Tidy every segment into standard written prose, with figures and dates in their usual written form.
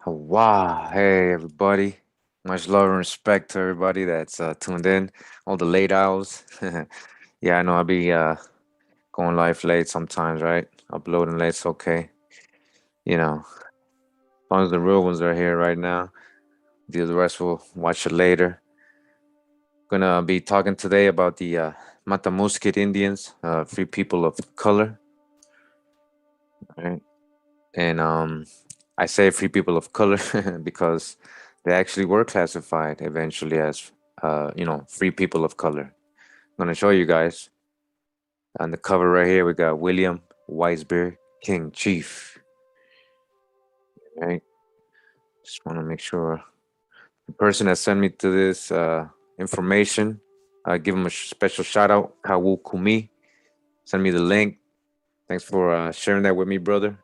Wow. Hey, everybody. Much love and respect to everybody that's tuned in. All the late owls. Yeah, I know I'll be going live late sometimes, right? Uploading late's okay. As long as the real ones are here right now, the rest will watch it later. Gonna be talking today about the Mattamuskeet Indians, free people of color, right? And I say free people of color because they actually were classified eventually as, free people of color. I'm going to show you guys on the cover right here. We got William Weisberg, King Chief. Right? Just want to make sure the person that sent me to this information, give him a special shout out. Kawu Kumi send me the link. Thanks for sharing that with me, brother.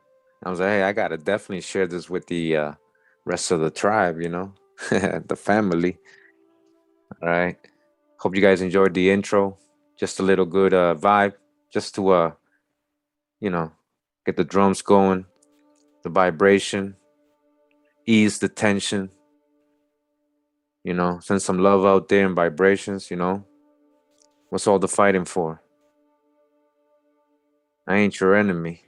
I was like, hey, I gotta definitely share this with the rest of the tribe, the family. All right. Hope you guys enjoyed the intro. Just a little good vibe, just to you know, get the drums going, the vibration, ease the tension. Send some love out there and vibrations. What's all the fighting for? I ain't your enemy.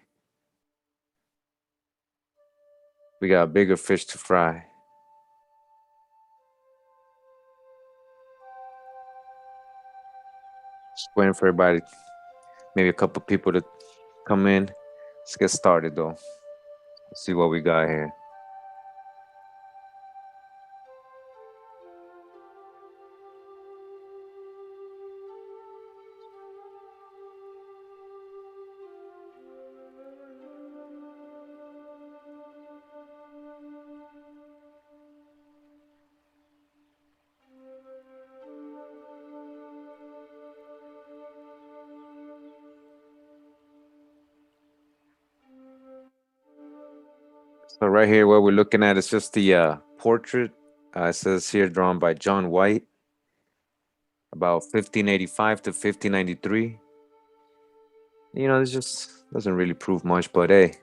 We got bigger fish to fry. Just waiting for everybody, maybe a couple people to come in. Let's get started though. Let's see what we got here. So right here, what we're looking at is just the portrait. It says here drawn by John White, about 1585 to 1593. This just doesn't really prove much, but hey,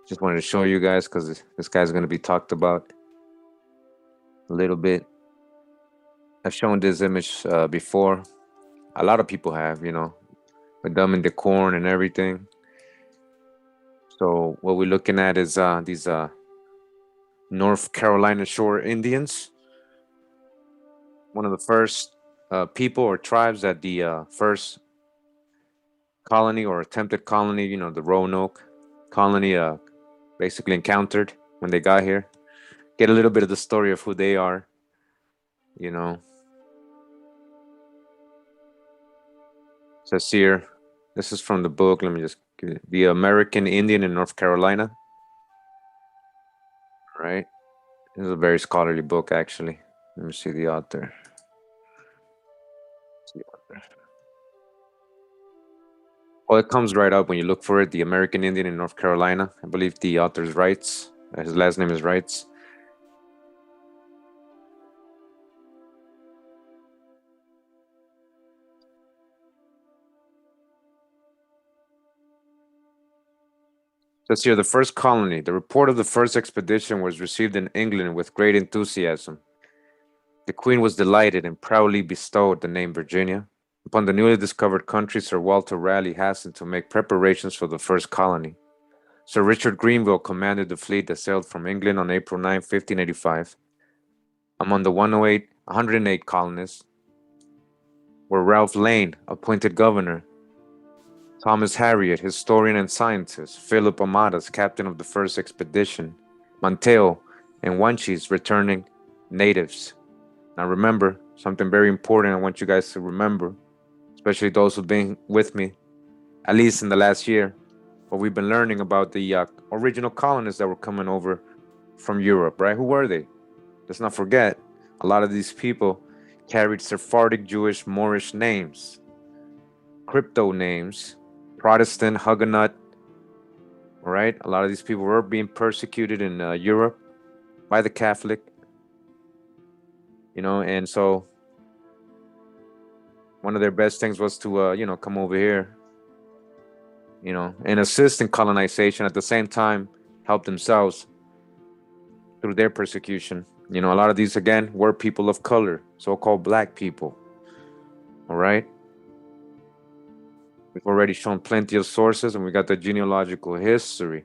just wanted to show you guys because this guy's going to be talked about a little bit. I've shown this image before. A lot of people have, with them in the corn and everything. So what we're looking at is these North Carolina Shore Indians, one of the first people or tribes at the first colony or attempted colony, the Roanoke colony, basically encountered when they got here. Get a little bit of the story of who they are, you know. Says here, this is from the book. Let me just give it, The American Indian in North Carolina. Right. This is a very scholarly book, actually. Let me see the author. Well, it comes right up when you look for it. The American Indian in North Carolina. I believe the author's Wrights. His last name is Wrights. Says here, the first colony. The report of the first expedition was received in England with great enthusiasm. The Queen was delighted and proudly bestowed the name Virginia upon the newly discovered country. Sir Walter Raleigh hastened to make preparations for the first colony. Sir Richard Grenville commanded the fleet that sailed from England on April 9, 1585. Among the 108 colonists were Ralph Lane, appointed governor, Thomas Harriot, historian and scientist, Philip Amadas, captain of the first expedition, Manteo and Wanchis, returning natives. Now remember, something very important I want you guys to remember, especially those who've been with me, at least in the last year, what we've been learning about the original colonists that were coming over from Europe, right? Who were they? Let's not forget, a lot of these people carried Sephardic Jewish Moorish names, crypto names, Protestant, Huguenot, all right? A lot of these people were being persecuted in Europe by the Catholic, and so one of their best things was to, come over here, and assist in colonization at the same time, help themselves. through their persecution. A lot of these, again, were people of color, so-called black people. All right. We've already shown plenty of sources, and we got the genealogical history.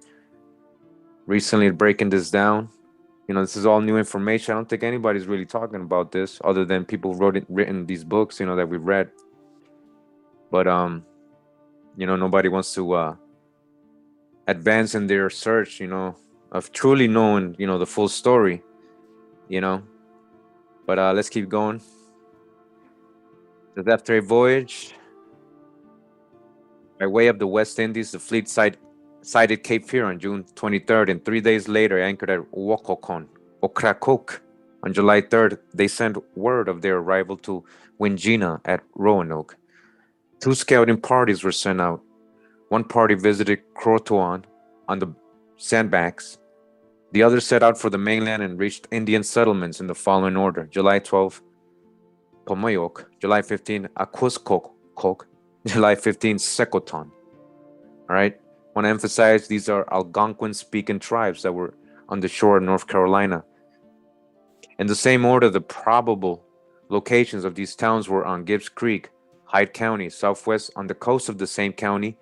Recently, breaking this down, this is all new information. I don't think anybody's really talking about this other than people written these books, that we've read. But nobody wants to advance in their search, of truly knowing, the full story, you know. But let's keep going. After a voyage by way of the West Indies, the fleet sighted Cape Fear on June 23rd, and 3 days later anchored at Wokokon, Ocracoke. On July 3rd, they sent word of their arrival to Wingina at Roanoke. 2 scouting parties were sent out. One party visited Croatoan on the sandbanks. The other set out for the mainland and reached Indian settlements in the following order: July 12, Pomoyok; July 15, Aquascoke; July 15, Secoton. All right. I want to emphasize these are Algonquin-speaking tribes that were on the shore of North Carolina. In the same order, the probable locations of these towns were on Gibbs Creek, Hyde County, southwest on the coast of the same county,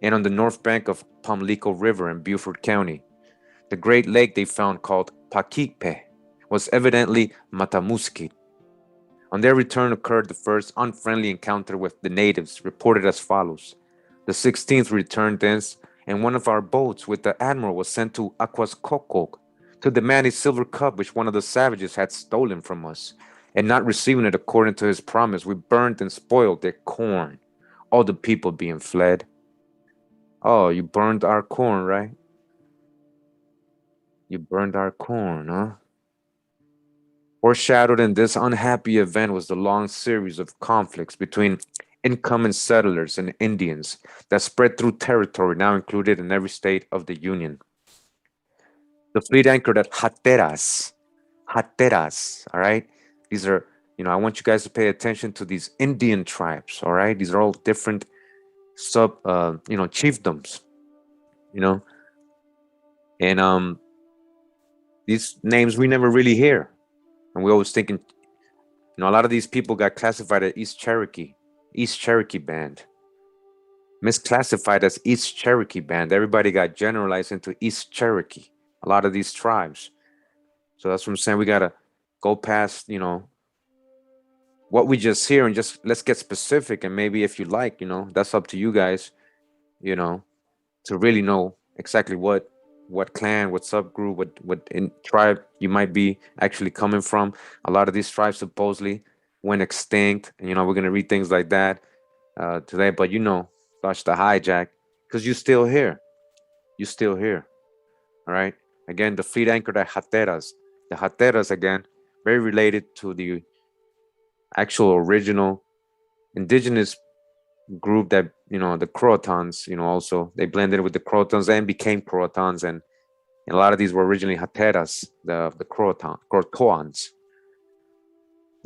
and on the north bank of Pamlico River in Beaufort County. The great lake they found, called Paquipe, was evidently Mattamuskeet. On their return occurred the first unfriendly encounter with the natives, reported as follows. The 16th returned thence, and one of our boats with the admiral was sent to Aquascocoke to demand a silver cup which one of the savages had stolen from us, and not receiving it according to his promise, we burned and spoiled their corn, all the people being fled. Oh, you burned our corn, right? You burned our corn, huh? Foreshadowed in this unhappy event was the long series of conflicts between incoming settlers and Indians that spread through territory now included in every state of the Union. The fleet anchored at Hatteras. Hatteras, all right? These are, I want you guys to pay attention to these Indian tribes, all right? These are all different chiefdoms, and these names we never really hear. And we always thinking, a lot of these people got classified as East Cherokee Band. Misclassified as East Cherokee Band. Everybody got generalized into East Cherokee. A lot of these tribes. So that's what I'm saying. We got to go past, what we just hear and just let's get specific. And maybe if you like, that's up to you guys, to really know exactly what clan, what subgroup, what tribe you might be actually coming from. A lot of these tribes supposedly went extinct, and we're gonna read things like that today. But touch the hijack because you're still here. You're still here. All right. Again, the fleet anchored at Hatteras. The Hatteras, again, very related to the actual original indigenous group that the Croatans, also they blended with the Croatans and became Croatans, and a lot of these were originally Hatteras, the Croatoans.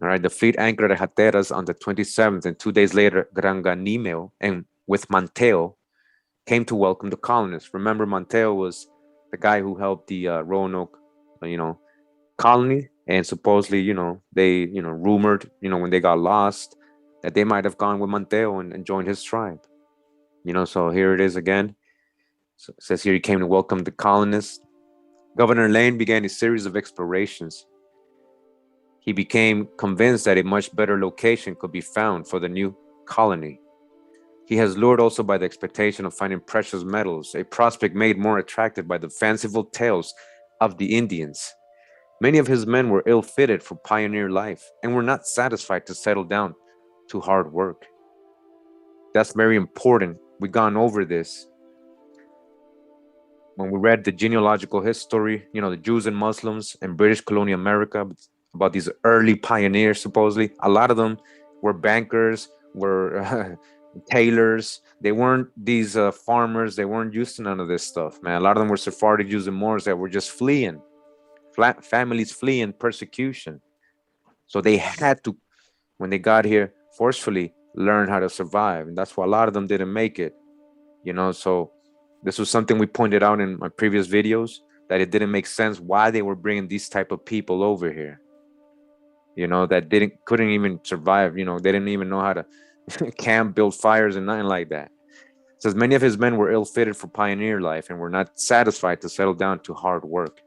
All right, the fleet anchored at Hatteras on the 27th, and 2 days later, Granganimeo and with Manteo came to welcome the colonists. Remember, Manteo was the guy who helped the Roanoke, colony, and supposedly, they, rumored, when they got lost, that they might have gone with Manteo and joined his tribe. So here it is again. So it says here he came to welcome the colonists. Governor Lane began a series of explorations. He became convinced that a much better location could be found for the new colony. He has lured also by the expectation of finding precious metals, a prospect made more attractive by the fanciful tales of the Indians. Many of his men were ill-fitted for pioneer life and were not satisfied to settle down to hard work. That's very important. We've gone over this. When we read the genealogical history, the Jews and Muslims in British colonial America, about these early pioneers, supposedly, a lot of them were bankers, were tailors. They weren't these farmers. They weren't used to none of this stuff, man. A lot of them were Sephardic Jews and Moors that were just fleeing, families fleeing persecution. So they had to, when they got here, forcefully learn how to survive. And that's why a lot of them didn't make it, so this was something we pointed out in my previous videos. that it didn't make sense why they were bringing these type of people over here. That couldn't even survive. They didn't even know how to camp, build fires, and nothing like that. It says many of his men were ill-fitted for pioneer life and were not satisfied to settle down to hard work.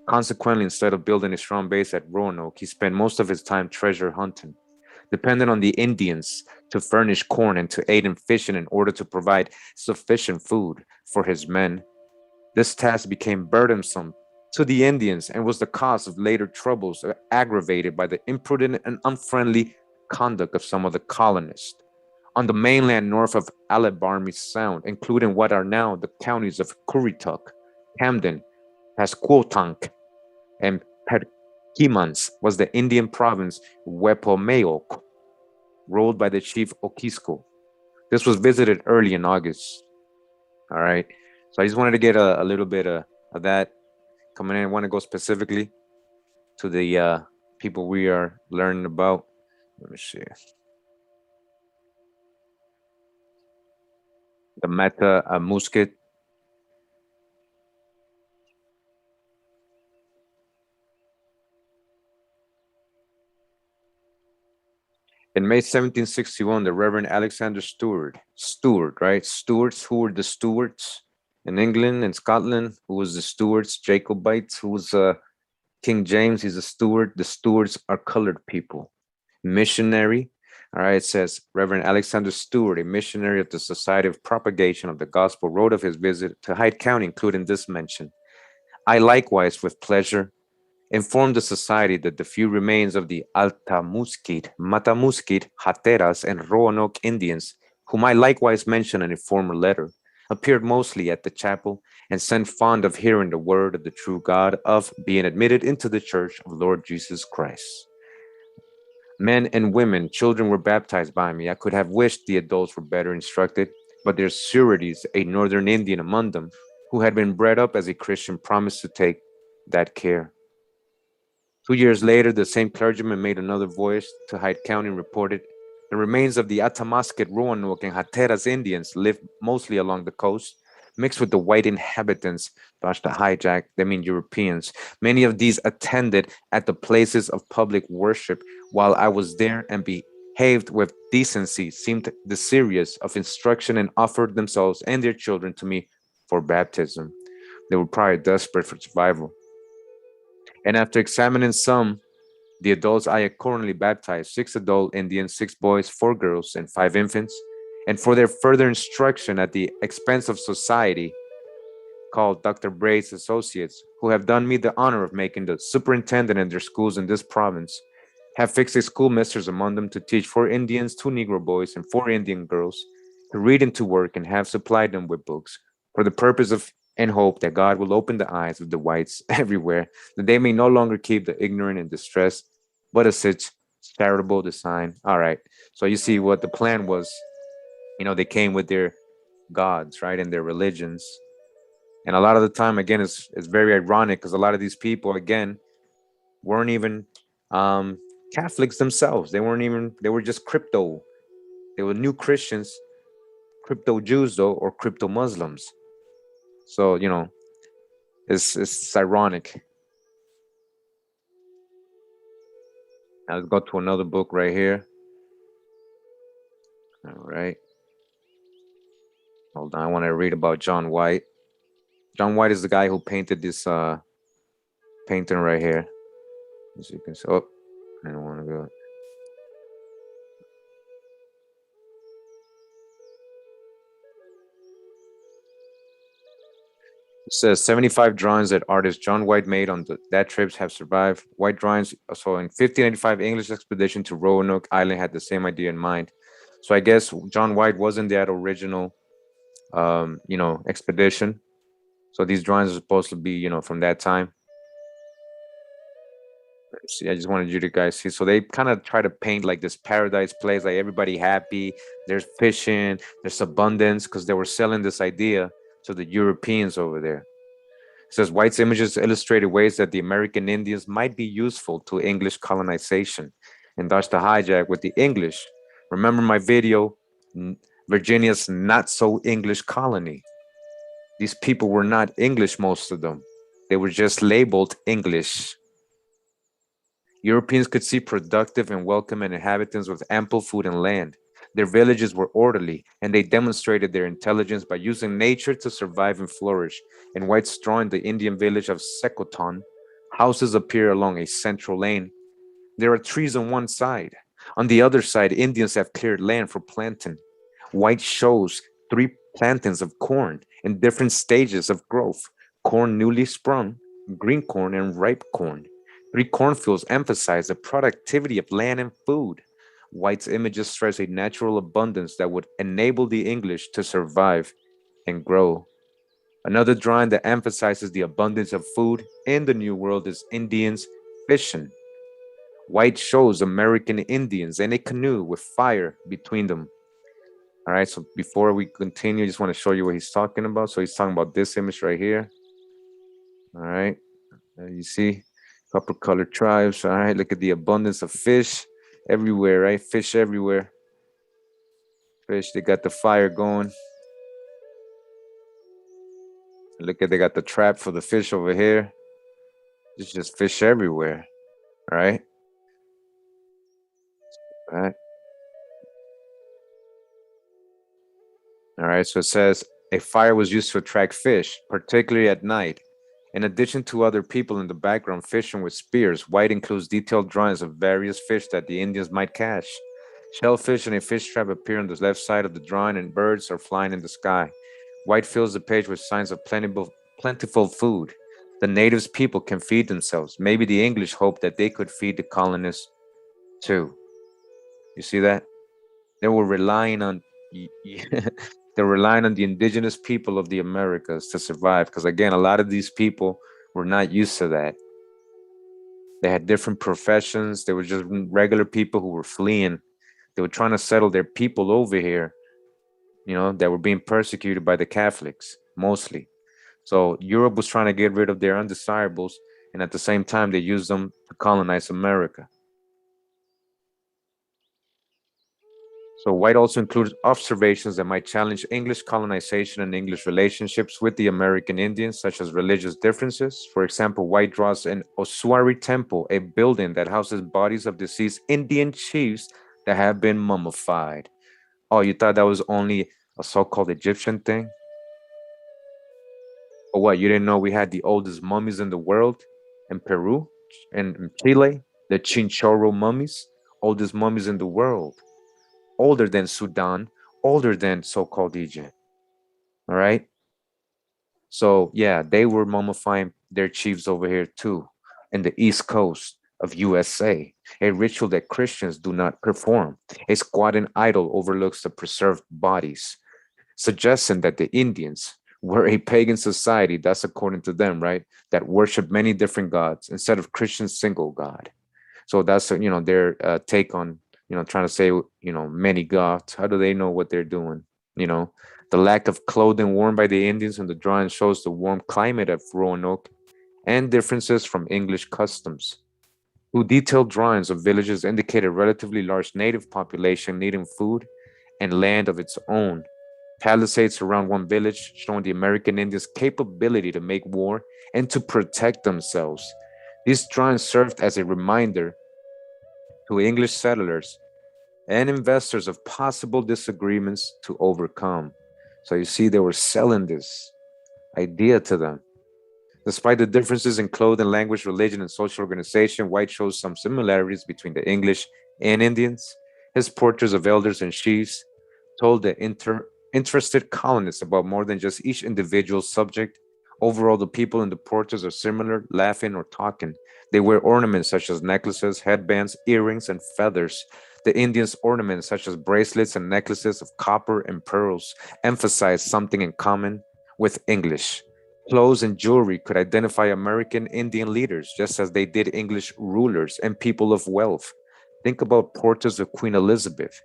Consequently, instead of building a strong base at Roanoke, he spent most of his time treasure hunting, dependent on the Indians to furnish corn and to aid in fishing in order to provide sufficient food for his men. This task became burdensome to the Indians and was the cause of later troubles aggravated by the imprudent and unfriendly conduct of some of the colonists. On the mainland north of Alabarmy Sound, including what are now the counties of Currituck, Camden, Pasquotank, and Perkimans, was the Indian province Wepomeok, ruled by the chief Okisco. This was visited early in August. All right. So I just wanted to get a little bit of that coming in. I want to go specifically to the people we are learning about. Let me see. The Mattamuskeet. In May 1761, the Reverend Alexander Stewart, right? Stewarts, who were the Stewarts in England and Scotland, who was the Stewarts, Jacobites, who was King James, he's a Stewart. The Stewarts are colored people. Missionary, all right, it says Reverend Alexander Stewart, a missionary of the Society of Propagation of the Gospel, wrote of his visit to Hyde County, including this mention. I likewise, with pleasure, informed the society that the few remains of the Mattamuskeet, Hatteras, and Roanoke Indians, whom I likewise mentioned in a former letter, appeared mostly at the chapel and sent fond of hearing the word of the true God, of being admitted into the church of Lord Jesus Christ. Men and women, children were baptized by me. I could have wished the adults were better instructed, but their sureties, a northern Indian among them, who had been bred up as a Christian, promised to take that care. 2 years later, the same clergyman made another voyage to Hyde County and reported the remains of the Mattamuskeet, Roanoke, and Hatteras Indians lived mostly along the coast, mixed with the white inhabitants. Gosh, the hijack, they mean Europeans. Many of these attended at the places of public worship while I was there and behaved with decency, seemed desirous of instruction, and offered themselves and their children to me for baptism. They were probably desperate for survival. And after examining some, the adults I accordingly baptized 6 adult Indians, 6 boys, 4 girls, and 5 infants. And for their further instruction at the expense of society, called Dr. Bray's associates, who have done me the honor of making the superintendent in their schools in this province, have fixed a schoolmisters among them to teach 4 Indians, 2 Negro boys, and 4 Indian girls to read and to work, and have supplied them with books for the purpose of and hope that God will open the eyes of the whites everywhere, that they may no longer keep the ignorant in distress, but as such charitable design. All right. So you see what the plan was. They came with their gods, right, and their religions. And a lot of the time, again, it's very ironic because a lot of these people, again, weren't even Catholics themselves. They were just crypto. They were new Christians, crypto Jews, though, or crypto Muslims. So, it's ironic. Now let's go to another book right here. All right. Hold on. I want to read about John White. John White is the guy who painted this painting right here. As you can see. Oh, I don't want to go. It says 75 drawings that artist John White made on that trips have survived. White drawings. So in 1585, English expedition to Roanoke Island had the same idea in mind. So I guess John White wasn't that original, expedition. So these drawings are supposed to be, from that time. See, I just wanted you to guys see. So they kind of try to paint like this paradise place, like everybody happy. There's fishing, there's abundance, because they were selling this idea to the Europeans over there. It says White's images illustrated ways that the American Indians might be useful to English colonization, and thus the hijack with the English. Remember my video, Virginia's not so English colony. These people were not English, most of them. They were just labeled English. Europeans could see productive and welcoming inhabitants with ample food and land. Their villages were orderly, and they demonstrated their intelligence by using nature to survive and flourish. In whites drawing the Indian village of Sekotan, houses appear along a central lane. There are trees on one side. On the other side, Indians have cleared land for planting. White shows three plantings of corn in different stages of growth: corn newly sprung, green corn, and ripe corn. Three cornfields emphasize the productivity of land and food. White's images stress a natural abundance that would enable the English to survive and grow. Another drawing that emphasizes the abundance of food in the New World is Indians fishing. White shows American Indians in a canoe with fire between them. All right, so before we continue, I just want to show you what he's talking about. So he's talking about this image right here. All right, you see copper colored tribes. All right, look at the abundance of fish everywhere, right? Fish everywhere. Fish, they got the fire going. Look at, they got the trap for the fish over here. It's just fish everywhere, all right? All right. All right, so it says a fire was used to attract fish, particularly at night. In addition to other people in the background fishing with spears, White includes detailed drawings of various fish that the Indians might catch. Shellfish and a fish trap appear on the left side of the drawing, and birds are flying in the sky. White fills the page with signs of plentiful food. The natives' people can feed themselves. Maybe the English hoped that they could feed the colonists too. You see that? They were relying on they're relying on the indigenous people of the Americas to survive. Because again, a lot of these people were not used to that. They had different professions. They were just regular people who were fleeing. They were trying to settle their people over here, that were being persecuted by the Catholics mostly. So Europe was trying to get rid of their undesirables, and at the same time, they used them to colonize America. So White also includes observations that might challenge English colonization and English relationships with the American Indians, such as religious differences. For example, White draws an Ossuary temple, a building that houses bodies of deceased Indian chiefs that have been mummified. Oh, you thought that was only a so-called Egyptian thing? Or what, you didn't know we had the oldest mummies in the world in Peru and in Chile? The Chinchorro mummies, oldest mummies in the world, older than Sudan, older than so-called Egypt. All right. So yeah, they were mummifying their chiefs over here too, in the East Coast of USA, a ritual that Christians do not perform. A squatting idol overlooks the preserved bodies, suggesting that the Indians were a pagan society, that's according to them, right? That worship many different gods instead of Christian single God. So that's their take on trying to say many gods. How do they know what they're doing? You know, the lack of clothing worn by the Indians in the drawing shows the warm climate of Roanoke and differences from English customs. Two detailed drawings of villages indicate a relatively large native population needing food and land of its own. Palisades surround one village, showing the American Indians' capability to make war and to protect themselves. These drawings served as a reminder to English settlers and investors of possible disagreements to overcome. So you see, they were selling this idea to them. Despite the differences in clothing, language, religion, and social organization, White shows some similarities between the English and Indians. His portraits of elders and chiefs told the interested colonists about more than just each individual subject. Overall, the people in the portraits are similar, laughing or talking. They wear ornaments such as necklaces, headbands, earrings, and feathers. The Indians' ornaments, such as bracelets and necklaces of copper and pearls, emphasize something in common with English. Clothes and jewelry could identify American Indian leaders, just as they did English rulers and people of wealth. Think about portraits of Queen Elizabeth.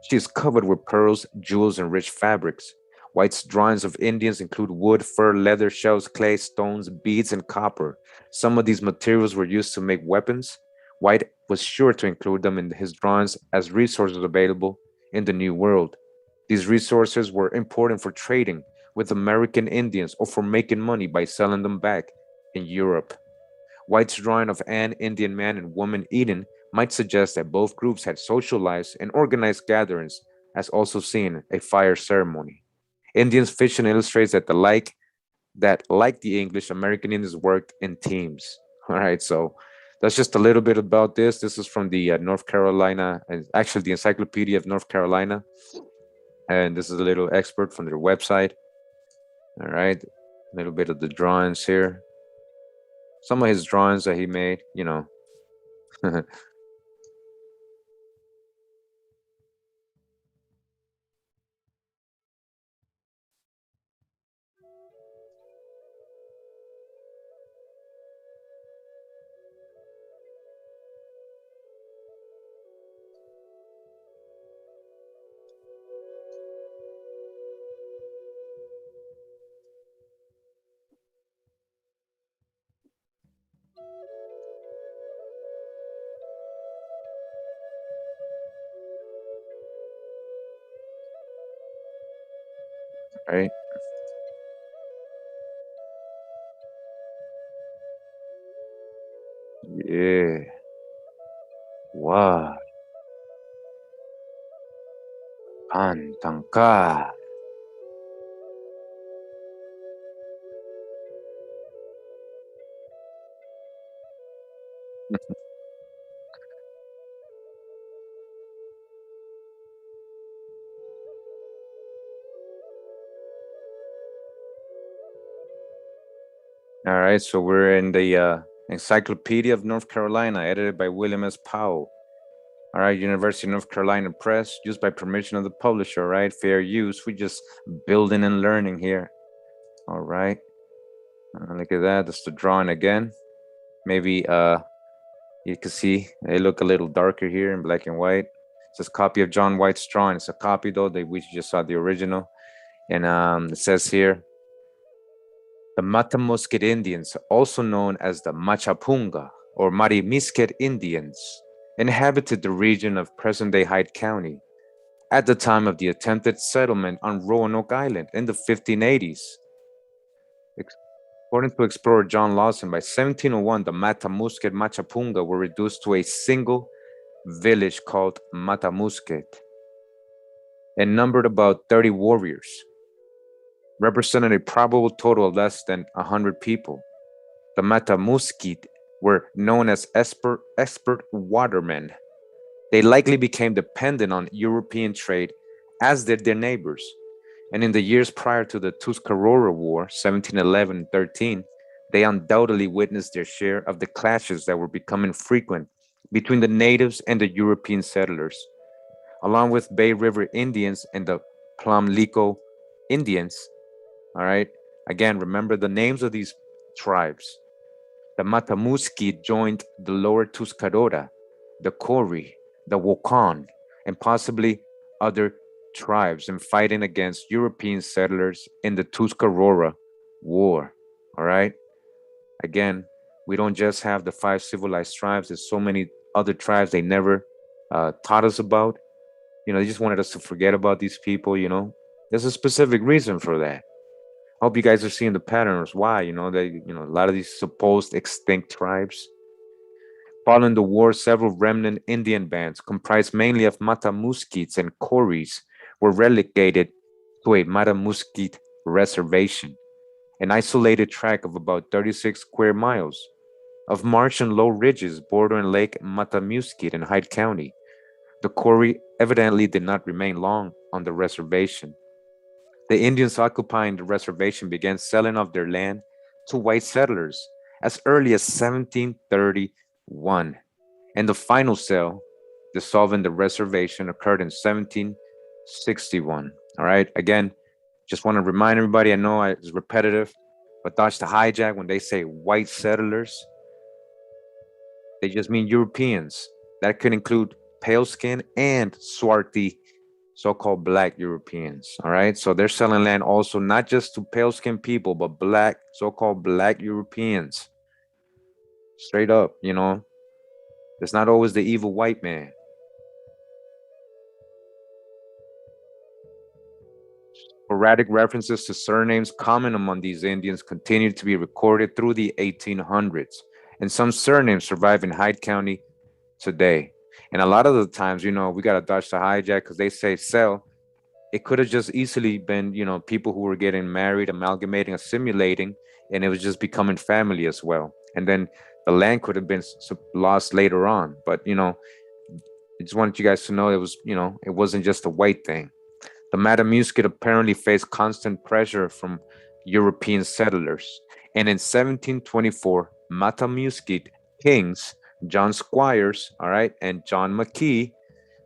She is covered with pearls, jewels, and rich fabrics. White's drawings of Indians include wood, fur, leather, shells, clay, stones, beads, and copper. Some of these materials were used to make weapons. White was sure to include them in his drawings as resources available in the New World. These resources were important for trading with American Indians or for making money by selling them back in Europe. White's drawing of an Indian man and woman eating might suggest that both groups had social lives and organized gatherings, as also seen a fire ceremony. Indians fiction illustrates that like the English, American Indians worked in teams. All right, so that's just a little bit about this. This is from the North Carolina, and actually the Encyclopedia of North Carolina, and this is a little expert from their website. All right, a little bit of the drawings here. Some of his drawings that he made, you know. All right, yeah, wow, pantangka. All right, so we're in the Encyclopedia of North Carolina, edited by William S. Powell. All right, University of North Carolina Press, used by permission of the publisher. All right, fair use. We just building and learning here. All right, look at that. That's the drawing again. Maybe you can see they look a little darker here in black and white. It says copy of John White's drawing. It's a copy though. We just saw the original, and it says here the Mattamuskeet Indians, also known as the Machapunga or Mattamuskeet Indians, inhabited the region of present-day Hyde County at the time of the attempted settlement on Roanoke Island in the 1580s. According to explorer John Lawson, by 1701, the Mattamuskeet Machapunga were reduced to a single village called Mattamuskeet and numbered about 30 warriors, representing a probable total of less than 100 people. The Mattamuskeet were known as expert watermen. They likely became dependent on European trade, as did their neighbors. And in the years prior to the Tuscarora War, 1711-13, they undoubtedly witnessed their share of the clashes that were becoming frequent between the natives and the European settlers. Along with Bay River Indians and the Plumlico Indians, all right, again, remember the names of these tribes. The Mattamuskeet joined the lower Tuscarora, the Kori, the Wakan, and possibly other tribes in fighting against European settlers in the Tuscarora War. All right. Again, we don't just have the five civilized tribes. There's so many other tribes they never taught us about. You know, they just wanted us to forget about these people. You know, there's a specific reason for that. I hope you guys are seeing the patterns. Why? A lot of these supposed extinct tribes. Following the war, several remnant Indian bands, comprised mainly of Mattamuskeets and Koris, were relegated to a Mattamuskeet reservation, an isolated tract of about 36 square miles of marsh and low ridges bordering Lake Mattamuskeet in Hyde County. The Kori evidently did not remain long on the reservation. The Indians occupying the reservation began selling off their land to white settlers as early as 1731, and the final sale, dissolving the reservation, occurred in 1761. All right, again, just want to remind everybody, I know it's repetitive, but dodge the hijack when they say white settlers, they just mean Europeans. That could include pale skin and swarthy so-called black Europeans. All right, so they're selling land also not just to pale-skinned people, but black, so-called black Europeans. Straight up, it's not always the evil white man. Sporadic references to surnames common among these Indians continued to be recorded through the 1800s, and some surnames survive in Hyde County today. And a lot of the times, we got to dodge the hijack because they say sell. It could have just easily been, people who were getting married, amalgamating, assimilating, and it was just becoming family as well. And then the land could have been lost later on. But, I just wanted you guys to know it wasn't just a white thing. The Mattamuskeet apparently faced constant pressure from European settlers. And in 1724, Mattamuskeet kings, John Squires, all right, and John McKee,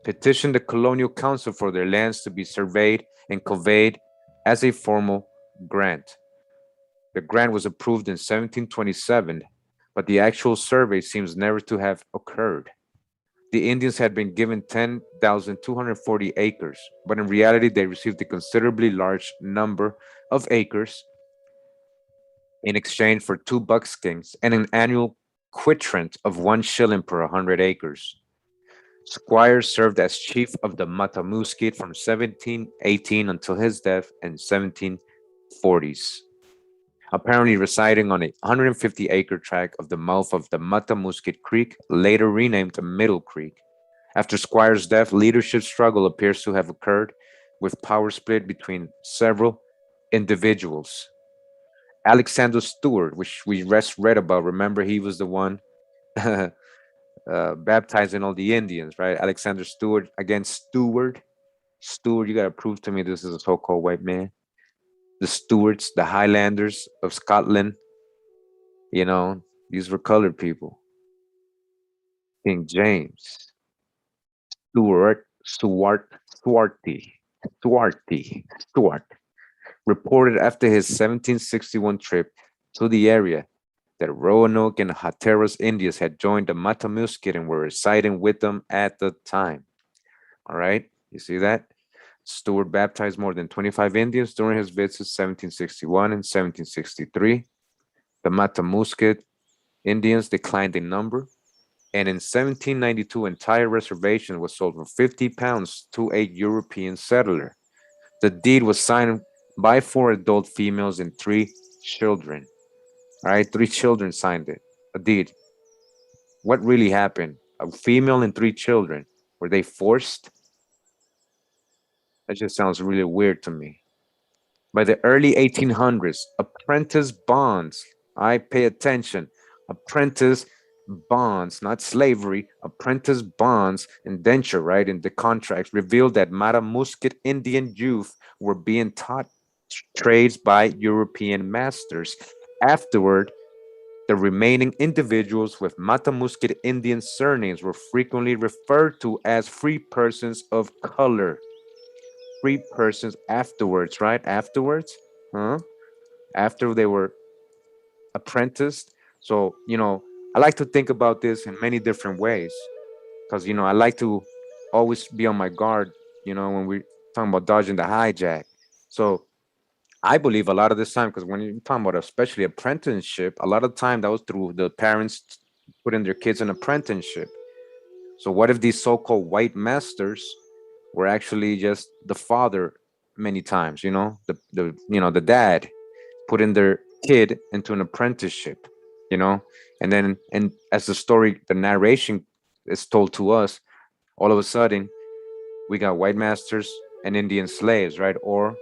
petitioned the colonial council for their lands to be surveyed and conveyed as a formal grant. The grant was approved in 1727, but the actual survey seems never to have occurred. The Indians had been given 10,240 acres, but in reality, they received a considerably large number of acres in exchange for 2 buckskins and an annual quitrent of 1 shilling per 100 acres. Squire served as chief of the Mattamuskeet from 1718 until his death in 1740s, apparently residing on a 150-acre tract of the mouth of the Mattamuskeet Creek, later renamed the Middle Creek. After Squire's death, leadership struggle appears to have occurred, with power split between several individuals. Alexander Stewart, which we just read about, remember he was the one baptizing all the Indians, right? Alexander Stewart, again, Stewart, you got to prove to me this is a so-called white man. The Stuarts, the Highlanders of Scotland, these were colored people. King James, Stuart, reported after his 1761 trip to the area that Roanoke and Hatteras Indians had joined the Mattamuskeet and were residing with them at the time. All right, you see that? Stewart baptized more than 25 Indians during his visits 1761 and 1763. The Mattamuskeet Indians declined in number, and in 1792, entire reservation was sold for 50 pounds to a European settler. The deed was signed by 4 adult females and 3 children. All right, 3 children signed it, a deed. What really happened? A female and 3 children. Were they forced? That just sounds really weird to me. By the early 1800s, apprentice bonds, I pay attention, apprentice bonds, not slavery, apprentice bonds, indenture, right, in the contracts revealed that Mattamuskeet Indian youth were being taught trades by European masters. Afterward, the remaining individuals with Mattamuskeet Indian surnames were frequently referred to as free persons of color. Free persons afterwards, right? Afterwards, after they were apprenticed. So, I like to think about this in many different ways because, I like to always be on my guard, when we're talking about dodging the hijack. So, I believe a lot of this time, because when you're talking about especially apprenticeship, a lot of time that was through the parents putting their kids in apprenticeship. So what if these so-called white masters were actually just the father many times, the dad putting their kid into an apprenticeship, and then and as the narration is told to us, all of a sudden we got white masters and Indian slaves, right? Or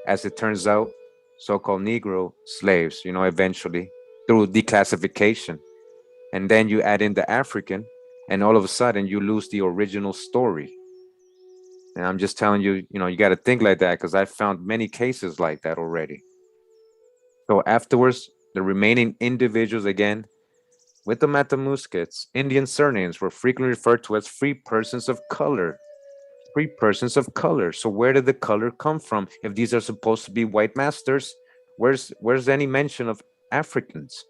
as it turns out, so-called Negro slaves, eventually through declassification. And then you add in the African, and all of a sudden you lose the original story. And I'm just telling you, you got to think like that because I found many cases like that already. So afterwards, the remaining individuals, again, with the Mattamuskeets, Indian surnames were frequently referred to as free persons of color. Free persons of color. So where did the color come from? If these are supposed to be white masters, where's any mention of Africans?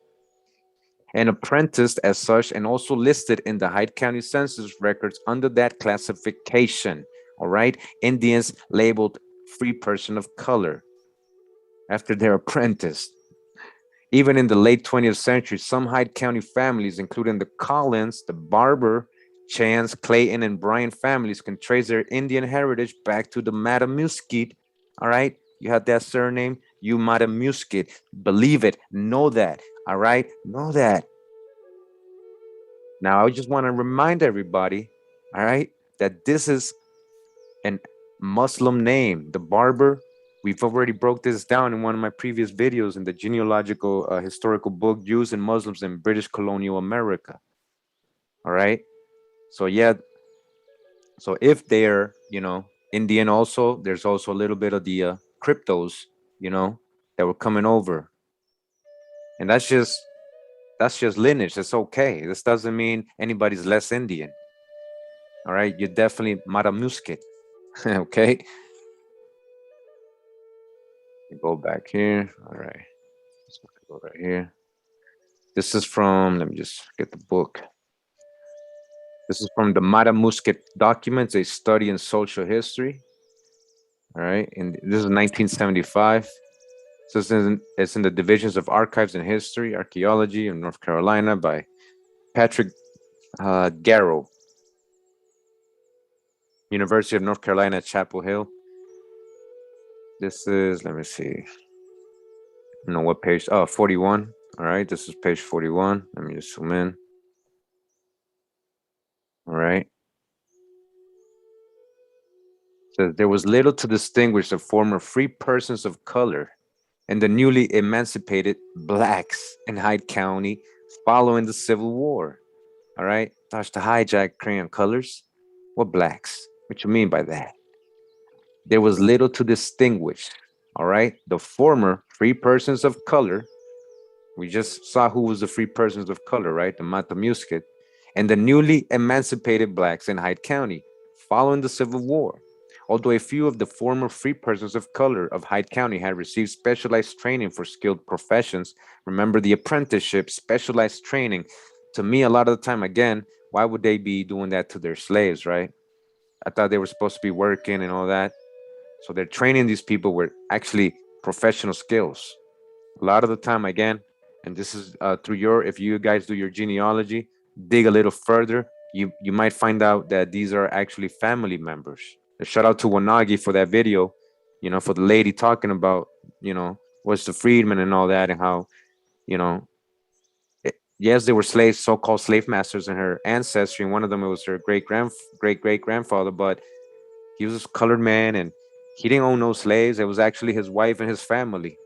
And apprenticed as such, and also listed in the Hyde County Census records under that classification. All right, Indians labeled free person of color after they're apprenticed. Even in the late 20th century, some Hyde County families, including the Collins, the Barber, Chance, Clayton, and Bryan families, can trace their Indian heritage back to the Mattamuskeet, all right, You had that surname, you Mattamuskeet. Believe it. Know that. All right? Know that. Now, I just want to remind everybody, all right, that this is an Muslim name. The barber, we've already broke this down in one of my previous videos in the genealogical historical book, Jews and Muslims in British colonial America. All right. So, yeah. So, if they're, Indian also, there's also a little bit of the cryptos, that were coming over. And that's just lineage. It's okay. This doesn't mean anybody's less Indian. All right. You're definitely Mattamuskeet. Okay. Go back here. All right. Let's go right here. This is from, let me just get the book. This is from the Mattamuskeet documents, a study in social history. All right. And this is 1975. So it's in the divisions of archives and history, archaeology in North Carolina by Patrick Garrow, University of North Carolina, Chapel Hill. This is, let me see. No, what page? Oh, 41. All right. This is page 41. Let me just zoom in. All right. Says there was little to distinguish the former free persons of color and the newly emancipated blacks in Hyde County following the Civil War. All right. Touch the hijack crayon colors. What blacks? What you mean by that? There was little to distinguish. All right. The former free persons of color. We just saw who was the free persons of color, right? The Mattamuskeet. And the newly emancipated blacks in Hyde County following the Civil War. Although a few of the former free persons of color of Hyde County had received specialized training for skilled professions, remember the apprenticeship, specialized training. To me, a lot of the time, again, why would they be doing that to their slaves, right? I thought they were supposed to be working and all that. So they're training these people with actually professional skills. A lot of the time, again, and this is through if you guys do your genealogy, dig a little further, you might find out that these are actually family members. A shout out to Wanagi for that video, for the lady talking about, what's the freedman and all that, and how, you know, yes, there were slaves, so-called slave masters in her ancestry, and one of them it was her great grandfather, but he was a colored man and he didn't own no slaves. It was actually his wife and his family.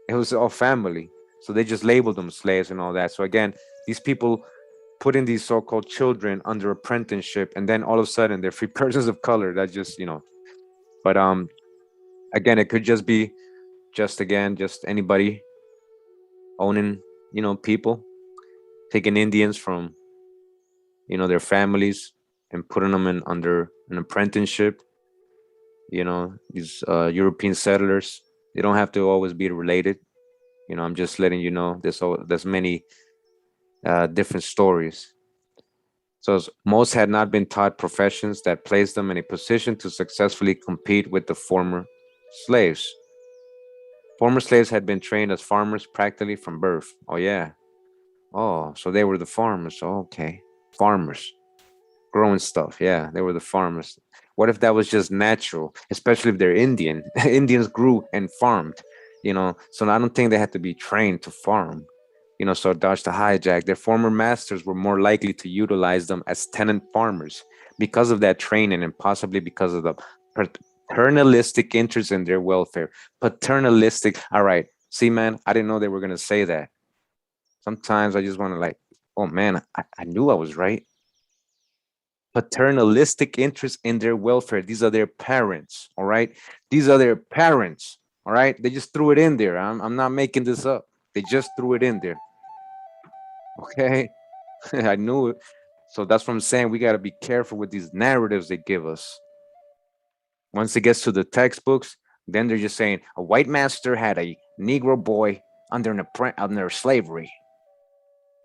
It was all family. So they just labeled them slaves and all that. So again, these people putting these so-called children under apprenticeship, and then all of a sudden they're free persons of color. That just, but again, it could just be just anybody owning, people, taking Indians from, their families and putting them in under an apprenticeship. These European settlers, they don't have to always be related. I'm just letting you know there's many different stories. So most had not been taught professions that placed them in a position to successfully compete with the former slaves. Former slaves had been trained as farmers practically from birth. Oh yeah. Oh, so they were the farmers. Oh, okay. Farmers. Growing stuff. Yeah, they were the farmers. What if that was just natural, especially if they're Indian? Indians grew and farmed, so I don't think they had to be trained to farm. So dodge the hijack. Their former masters were more likely to utilize them as tenant farmers because of that training and possibly because of the paternalistic interest in their welfare. Paternalistic. All right. See, man, I didn't know they were going to say that. Sometimes I just want to oh man, I knew I was right. Paternalistic interest in their welfare. These are their parents. All right. These are their parents. All right. They just threw it in there. I'm not making this up. They just threw it in there. Okay. I knew it. So that's what I'm saying. We got to be careful with these narratives they give us. Once it gets to the textbooks, then they're just saying a white master had a Negro boy under slavery,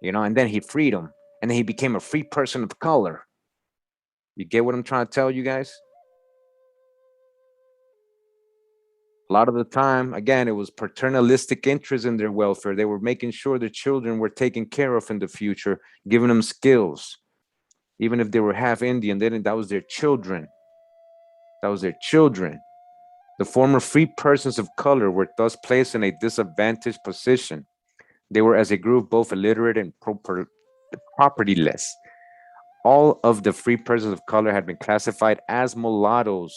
and then he freed him, and then he became a free person of color. You get what I'm trying to tell you guys? A lot of the time, again, it was paternalistic interest in their welfare. They were making sure their children were taken care of in the future, giving them skills. Even if they were half Indian, that was their children. That was their children. The former free persons of color were thus placed in a disadvantaged position. They were, as a group, both illiterate and propertyless. All of the free persons of color had been classified as mulattoes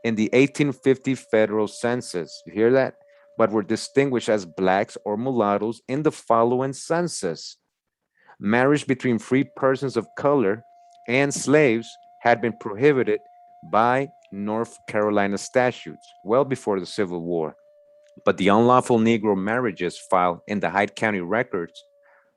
in the 1850 federal census. You hear that? But were distinguished as blacks or mulattoes in the following census. Marriage between free persons of color and slaves had been prohibited by North Carolina statutes well before the Civil War. But the unlawful Negro marriages filed in the Hyde County records,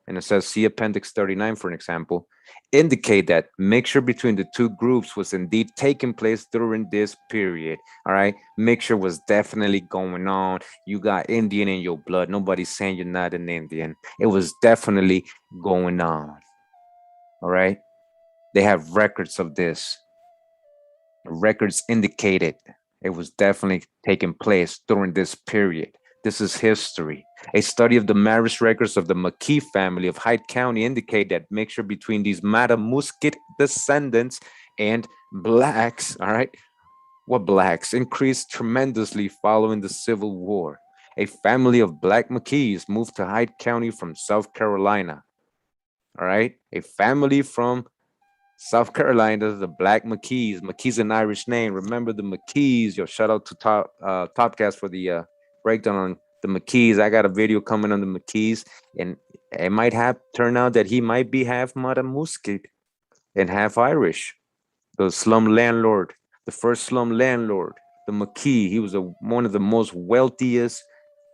and it says see Appendix 39 for an example, indicate that mixture between the two groups was indeed taking place during this period. All right, mixture was definitely going on. You got Indian in your blood. Nobody's saying you're not an Indian. It was definitely going on. All right, they have records of this. Records indicated it was definitely taking place during this period. This is history. A study of the marriage records of the McKee family of Hyde County indicate that mixture between these Mattamuskeet descendants and blacks, all right, what blacks increased tremendously following the Civil War. A family of black McKees moved to Hyde County from South Carolina. All right, a family from South Carolina, the Black McKees. McKee's an Irish name. Remember the McKees. Yo, shout out to Topcast for the breakdown on the McKees. I got a video coming on the McKees, and it might have turned out that he might be half Mattamuskeet and half Irish. The slum landlord, the first slum landlord, the McKee. He was one of the most wealthiest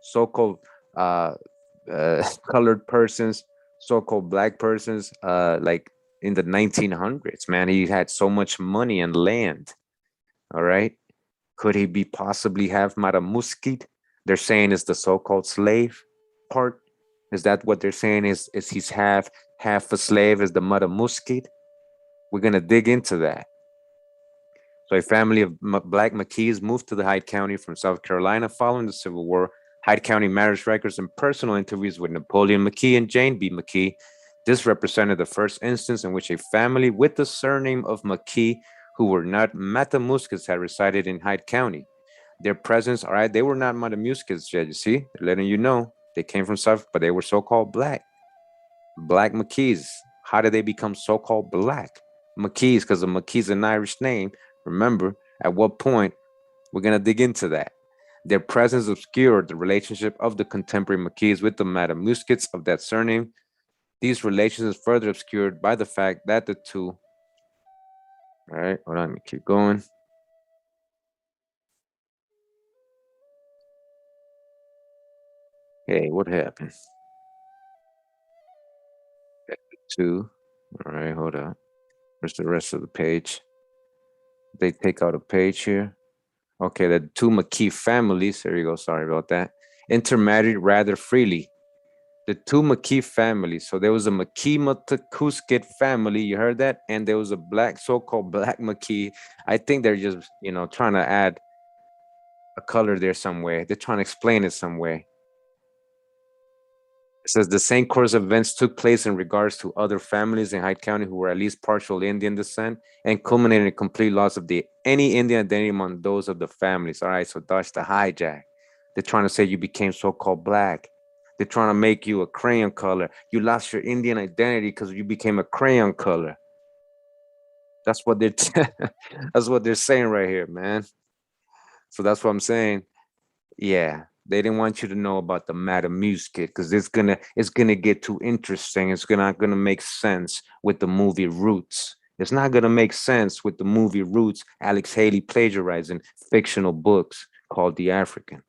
so-called colored persons, so-called black persons, like in the 1900s. Man, he had so much money and land. All right, could he be possibly have Mattamuskeet? They're saying is the so-called slave part. Is that what they're saying? Is he's half a slave? Is the Mattamuskeet? We're gonna dig into that. So a family of black McKees moved to the Hyde County from South Carolina following the Civil War. Hyde County marriage records and personal interviews with Napoleon McKee and Jane B. McKee. This represented the first instance in which a family with the surname of McKee, who were not Mattamuskeets, had resided in Hyde County. Their presence, all right, they were not Mattamuskeets yet, you see? They're letting you know. They came from South, but they were so-called black. Black McKees. How did they become so-called black? McKees, because the McKee's an Irish name. Remember, at what point? We're going to dig into that. Their presence obscured the relationship of the contemporary McKees with the Mattamuskeets of that surname. These relations are further obscured by the fact that the two, all right, hold on, let me keep going. Hey, what happened? Two, all right, hold on. Where's the rest of the page? They take out a page here. Okay, the two McKee families, there you go, sorry about that, intermarried rather freely. The two McKee families, so there was a McKee Mattamuskeet family, you heard that? And there was a black, so-called black McKee. I think they're just, trying to add a color there somewhere. They're trying to explain it some way. It says the same course of events took place in regards to other families in Hyde County who were at least partial Indian descent and culminated in a complete loss of any Indian identity among those of the families. All right, so dodge the hijack. They're trying to say you became so-called black. They're trying to make you a crayon color. You lost your Indian identity because you became a crayon color. That's what they're that's what they're saying right here, man. So that's what I'm saying. Yeah, they didn't want you to know about the Mattamuskeet because it's gonna get too interesting. It's not gonna make sense with the movie Roots. It's not gonna make sense with the movie Roots. Alex Haley plagiarizing fictional books called The African.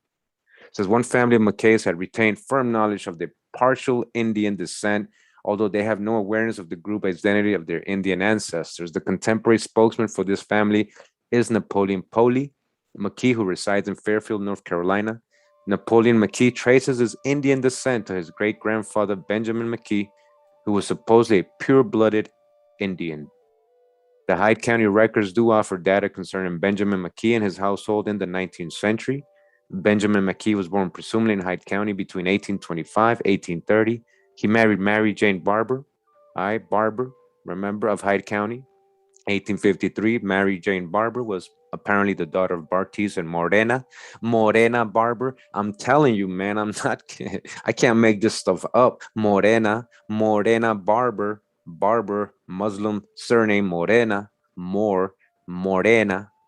It says one family of McKays had retained firm knowledge of their partial Indian descent, although they have no awareness of the group identity of their Indian ancestors. The contemporary spokesman for this family is Napoleon Poley McKee, who resides in Fairfield, North Carolina. Napoleon McKee traces his Indian descent to his great-grandfather Benjamin McKee, who was supposedly a pure-blooded Indian. The Hyde County records do offer data concerning Benjamin McKee and his household in the 19th century. Benjamin McKee was born presumably in Hyde County between 1825 1830. He married Mary Jane Barber, Barber, remember, of Hyde County. 1853, Mary Jane Barber was apparently the daughter of Bartiz and Morena Barber. I'm telling you, man, I'm not, I can't make this stuff up. Morena Barber, Muslim surname Morena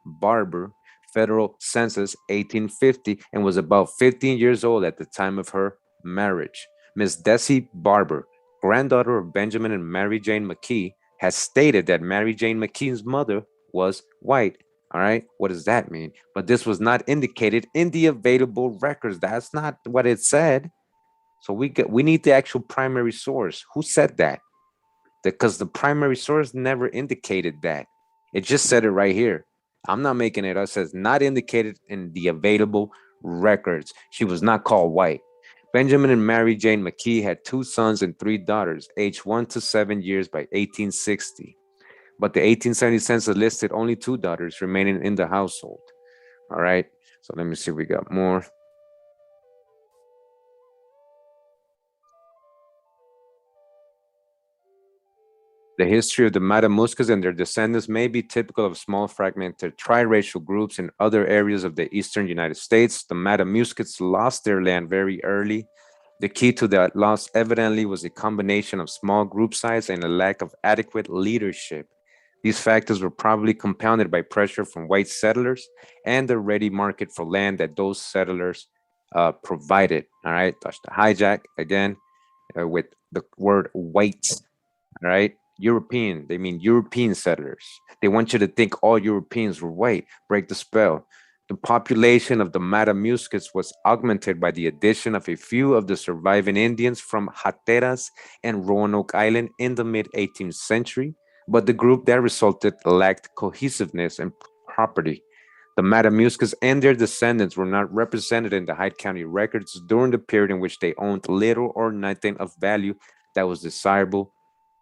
Barber, federal census 1850, and was about 15 years old at the time of her marriage. Miss Desi Barber, granddaughter of Benjamin and Mary Jane McKee, has stated that Mary Jane McKee's mother was white. All right, what does that mean? But this was not indicated in the available records. That's not what it said. So we need the actual primary source. Who said that? Because the primary source never indicated that. It just said it right here. I'm not making it up. It says not indicated in the available records. She was not called white. Benjamin and Mary Jane McKee had 2 sons and 3 daughters, aged 1 to 7 years by 1860. But the 1870 census listed only 2 daughters remaining in the household. All right. So let me see if we got more. The history of the Mattamuskeets and their descendants may be typical of small fragmented triracial groups in other areas of the eastern United States. The Mattamuskeets lost their land very early. The key to that loss evidently was a combination of small group size and a lack of adequate leadership. These factors were probably compounded by pressure from white settlers and the ready market for land that those settlers provided. All right, that's the hijack again with the word white. All right, European, they mean European settlers. They want you to think all Europeans were white. Break the spell. The population of the Mattamuskeets was augmented by the addition of a few of the surviving Indians from Hatteras and Roanoke Island in the mid 18th century, but the group that resulted lacked cohesiveness and property. The Mattamuskeets and their descendants were not represented in the Hyde County records during the period in which they owned little or nothing of value that was desirable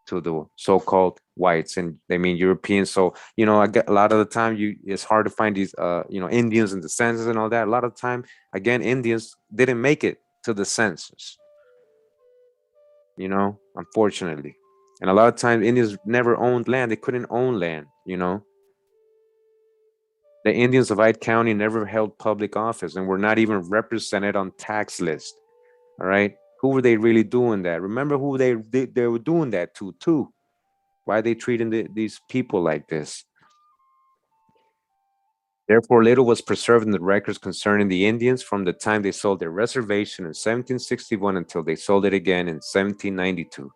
to the so-called whites, and they mean Europeans. So I get a lot of the time it's hard to find these Indians in the census and all that. A lot of the time, again, Indians didn't make it to the census, unfortunately. And a lot of times Indians never owned land. They couldn't own land. The Indians of Hyde County never held public office and were not even represented on tax list. All right. Who were they really doing that? Remember who they were doing that to too. Why are they treating these people like this? Therefore, little was preserved in the records concerning the Indians from the time they sold their reservation in 1761 until they sold it again in 1792.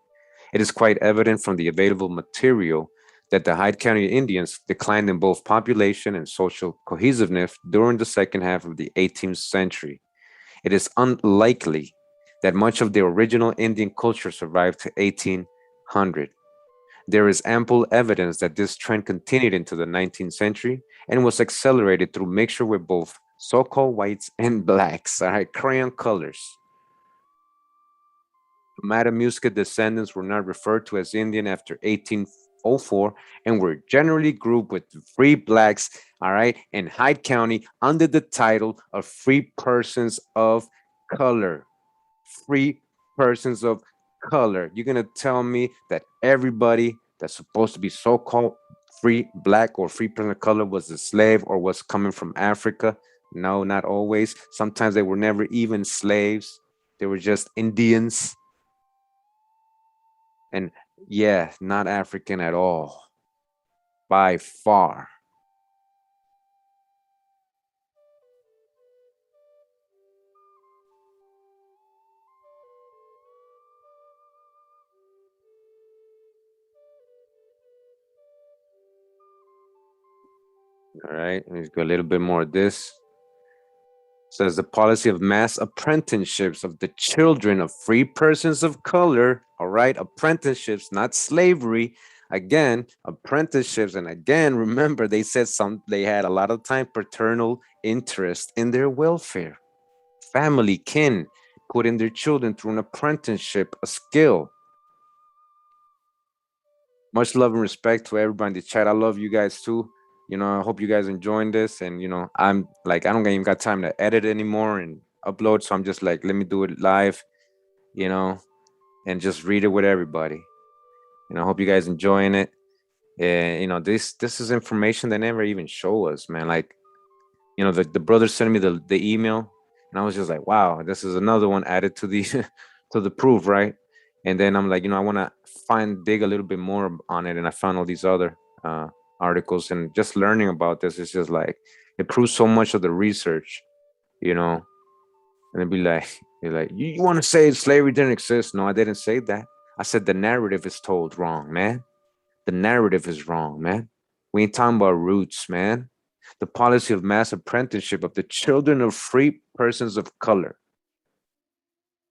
It is quite evident from the available material that the Hyde County Indians declined in both population and social cohesiveness during the second half of the 18th century. It is unlikely that much of the original Indian culture survived to 1800. There is ample evidence that this trend continued into the 19th century and was accelerated through mixture with both so-called whites and blacks, all right, crayon colors. Mattamusket descendants were not referred to as Indian after 1804 and were generally grouped with free blacks, all right, in Hyde County under the title of free persons of color. Free persons of color. You're gonna tell me that everybody that's supposed to be so-called free black or free person of color was a slave or was coming from Africa? No, not always. Sometimes they were never even slaves. They were just Indians. And yeah, not African at all. By far. All right. Let's go a little bit more of this. Says the policy of mass apprenticeships of the children of free persons of color. All right, apprenticeships, not slavery. Again, apprenticeships, and again, remember they had a lot of time paternal interest in their welfare. Family, kin, putting their children through an apprenticeship, a skill. Much love and respect to everybody in the chat. I love you guys too. I hope you guys enjoying this. And I'm like, I don't even got time to edit anymore and upload. So I'm just like, let me do it live, you know, and just read it with everybody. I hope you guys enjoying it. You know, this is information they never even show us, man. Like, you know, the brother sent me the email, and I was just like, wow, this is another one added to the to the proof, right? And then I'm like, you know, I want to dig a little bit more on it, and I found all these other articles, and just learning about this is just like it proves so much of the research, you know. And it'd be like, you're like, you want to say slavery didn't exist? No, I didn't say that. I said the narrative is told wrong, man. The narrative is wrong, man. We ain't talking about roots, man. The policy of mass apprenticeship of the children of free persons of color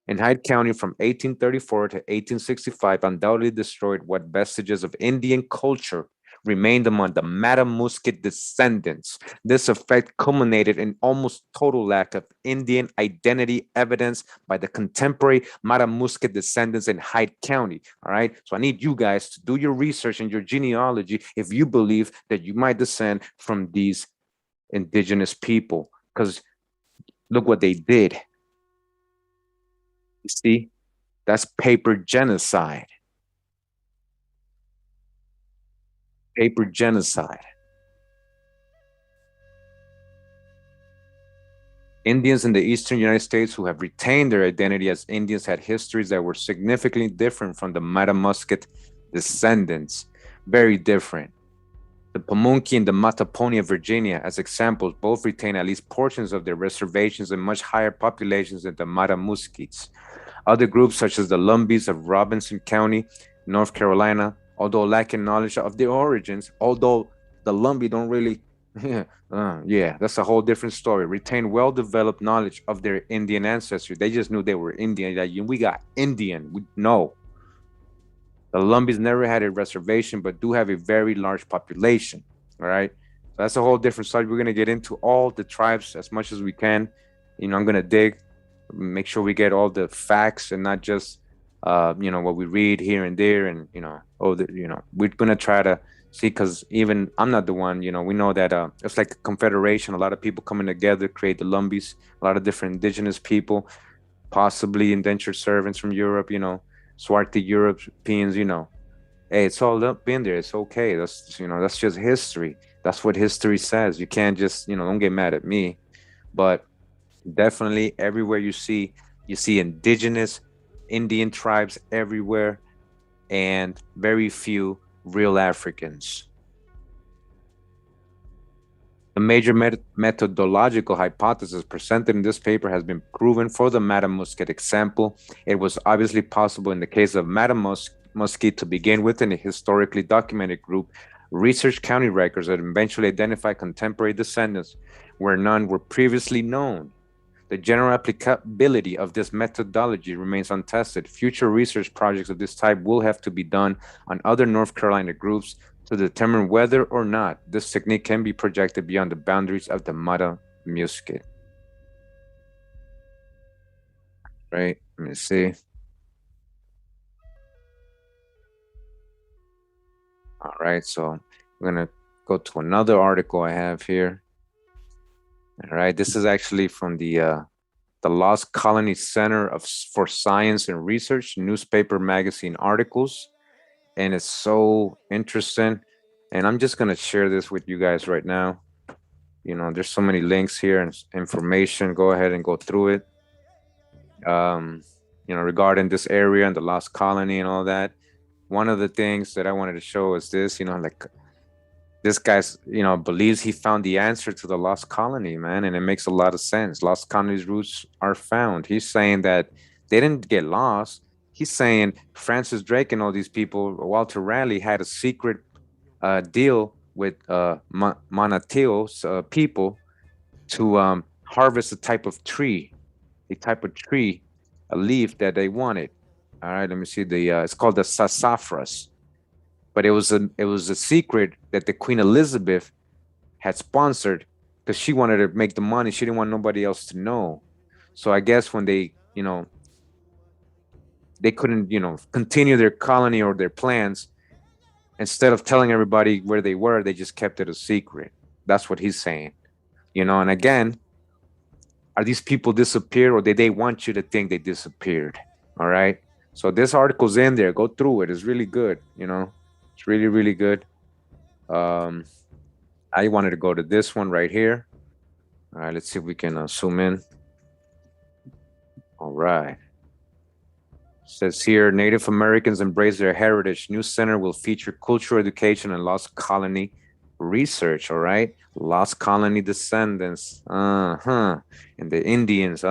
in Hyde County from 1834 to 1865 undoubtedly destroyed what vestiges of Indian culture remained among the Mattamuskeet descendants. This effect culminated in almost total lack of Indian identity evidence by the contemporary Mattamuskeet descendants in Hyde County. All right. So I need you guys to do your research and your genealogy if you believe that you might descend from these indigenous people. Because look what they did. You see, that's paper genocide. Paper genocide. Indians in the eastern United States who have retained their identity as Indians had histories that were significantly different from the Mattamuskeet descendants. Very different. The Pamunkey and the Mattaponi of Virginia, as examples, both retain at least portions of their reservations and much higher populations than the Mattamuskeets. Other groups, such as the Lumbees of Robinson County, North Carolina, although lacking knowledge of their origins, although the Lumbee don't really, yeah, that's a whole different story, retain well-developed knowledge of their Indian ancestry. They just knew they were Indian. Like, we got Indian. We know. The Lumbees never had a reservation, but do have a very large population. All right. So that's a whole different story. We're going to get into all the tribes as much as we can. You know, I'm going to dig, make sure we get all the facts and not just, you know, what we read here and there. And, you know, we're going to try to see, because even I'm not the one, you know, we know that it's like a confederation, a lot of people coming together, create the Lumbees, a lot of different indigenous people, possibly indentured servants from Europe, you know, swarthy Europeans, you know. Hey, it's all up in there. It's okay. That's, you know, that's just history. That's what history says. You can't just, you know, don't get mad at me. But definitely everywhere you see indigenous Indian tribes everywhere, and very few real Africans. The major methodological hypothesis presented in this paper has been proven for the Mattamuskeet example. It was obviously possible in the case of Mattamuskeet to begin with in a historically documented group, research county records that eventually identify contemporary descendants where none were previously known. The general applicability of this methodology remains untested. Future research projects of this type will have to be done on other North Carolina groups to determine whether or not this technique can be projected beyond the boundaries of the Mattamuskeet. Right, let me see. All right, so I'm gonna go to another article I have here. All right, this is actually from the Lost Colony Center for Science and Research newspaper magazine articles, and it's so interesting. And I'm just gonna share this with you guys right now. You know, there's so many links here and information. Go ahead and go through it. You know, regarding this area and the lost colony and all that. One of the things that I wanted to show is this. You know, like this guy's, you know, believes he found the answer to the lost colony, man, and it makes a lot of sense. Lost colony's roots are found. He's saying that they didn't get lost. He's saying Francis Drake and all these people, Walter Raleigh, had a secret deal with Manateo's people to harvest a type of tree, a leaf that they wanted. All right, let me see it's called the sassafras, but it was a secret that the Queen Elizabeth had sponsored because she wanted to make the money. She didn't want nobody else to know. So I guess when they, you know, they couldn't, you know, continue their colony or their plans, instead of telling everybody where they were, they just kept it a secret. That's what he's saying, you know. And again, are these people disappeared, or did they want you to think they disappeared? All right. So this article's in there. Go through it. It's really good. You know, it's really, really good. Um, I wanted to go to this one right here. All right, let's see if we can zoom in. All right. Says here, Native Americans embrace their heritage. New center will feature cultural education and lost colony research. All right, lost colony descendants. And the Indians.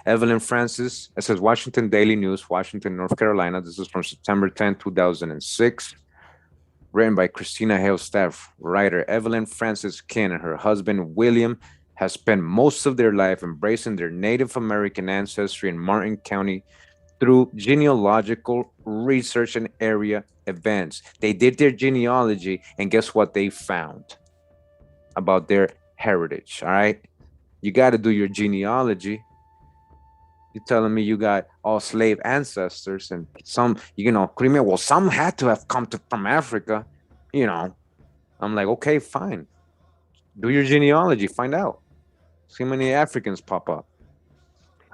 Evelyn Francis. It says Washington Daily News, Washington, North Carolina. This is from September 10, 2006. Written by Christina Hale, staff writer Evelyn Francis King and her husband William have spent most of their life embracing their Native American ancestry in Martin County through genealogical research and area events. They did their genealogy, and guess what they found about their heritage? All right, you got to do your genealogy. You're telling me you got all slave ancestors and some, Kurimeo, well, some had to have come from Africa, you know. I'm like, okay, fine. Do your genealogy, find out. See how many Africans pop up.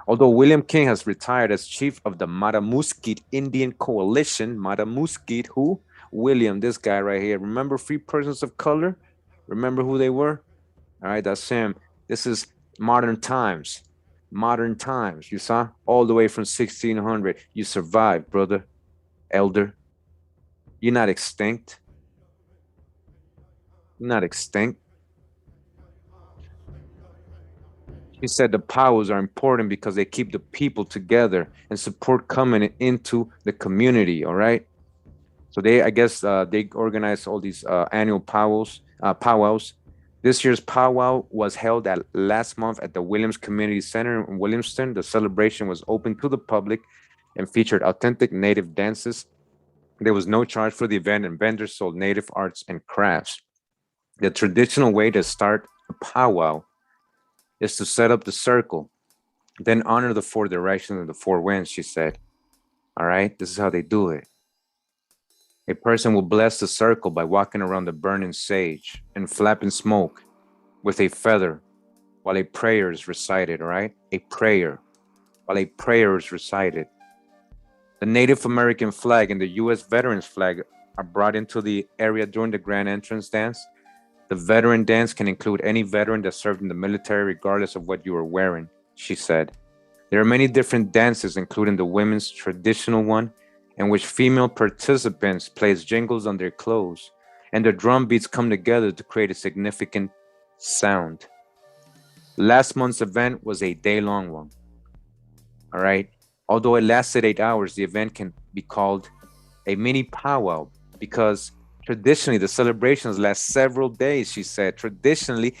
Although William King has retired as chief of the Mattamuskeet Indian Coalition, Mattamuskeet, who? William, this guy right here. Remember free persons of color? Remember who they were? All right, that's him. This is modern times. Modern times. You saw? All the way from 1600. You survived, brother, elder. You're not extinct. You're not extinct. He said the powers are important because they keep the people together and support coming into the community. All right. So I guess, they organize all these annual powwows. This year's powwow was held last month at the Williams Community Center in Williamston. The celebration was open to the public and featured authentic native dances. There was no charge for the event, and vendors sold native arts and crafts. The traditional way to start a powwow is to set up the circle, then honor the four directions of the four winds, she said. All right, this is how they do it. A person will bless the circle by walking around the burning sage and flapping smoke with a feather while a prayer is recited, all right? A prayer, while a prayer is recited. The Native American flag and the U.S. Veterans flag are brought into the area during the grand entrance dance. The veteran dance can include any veteran that served in the military, regardless of what you are wearing, she said. There are many different dances, including the women's traditional one, in which female participants place jingles on their clothes, and the drum beats come together to create a significant sound. Last month's event was a day-long one. All right. Although it lasted 8 hours, the event can be called a mini powwow because traditionally the celebrations last several days, she said. Traditionally,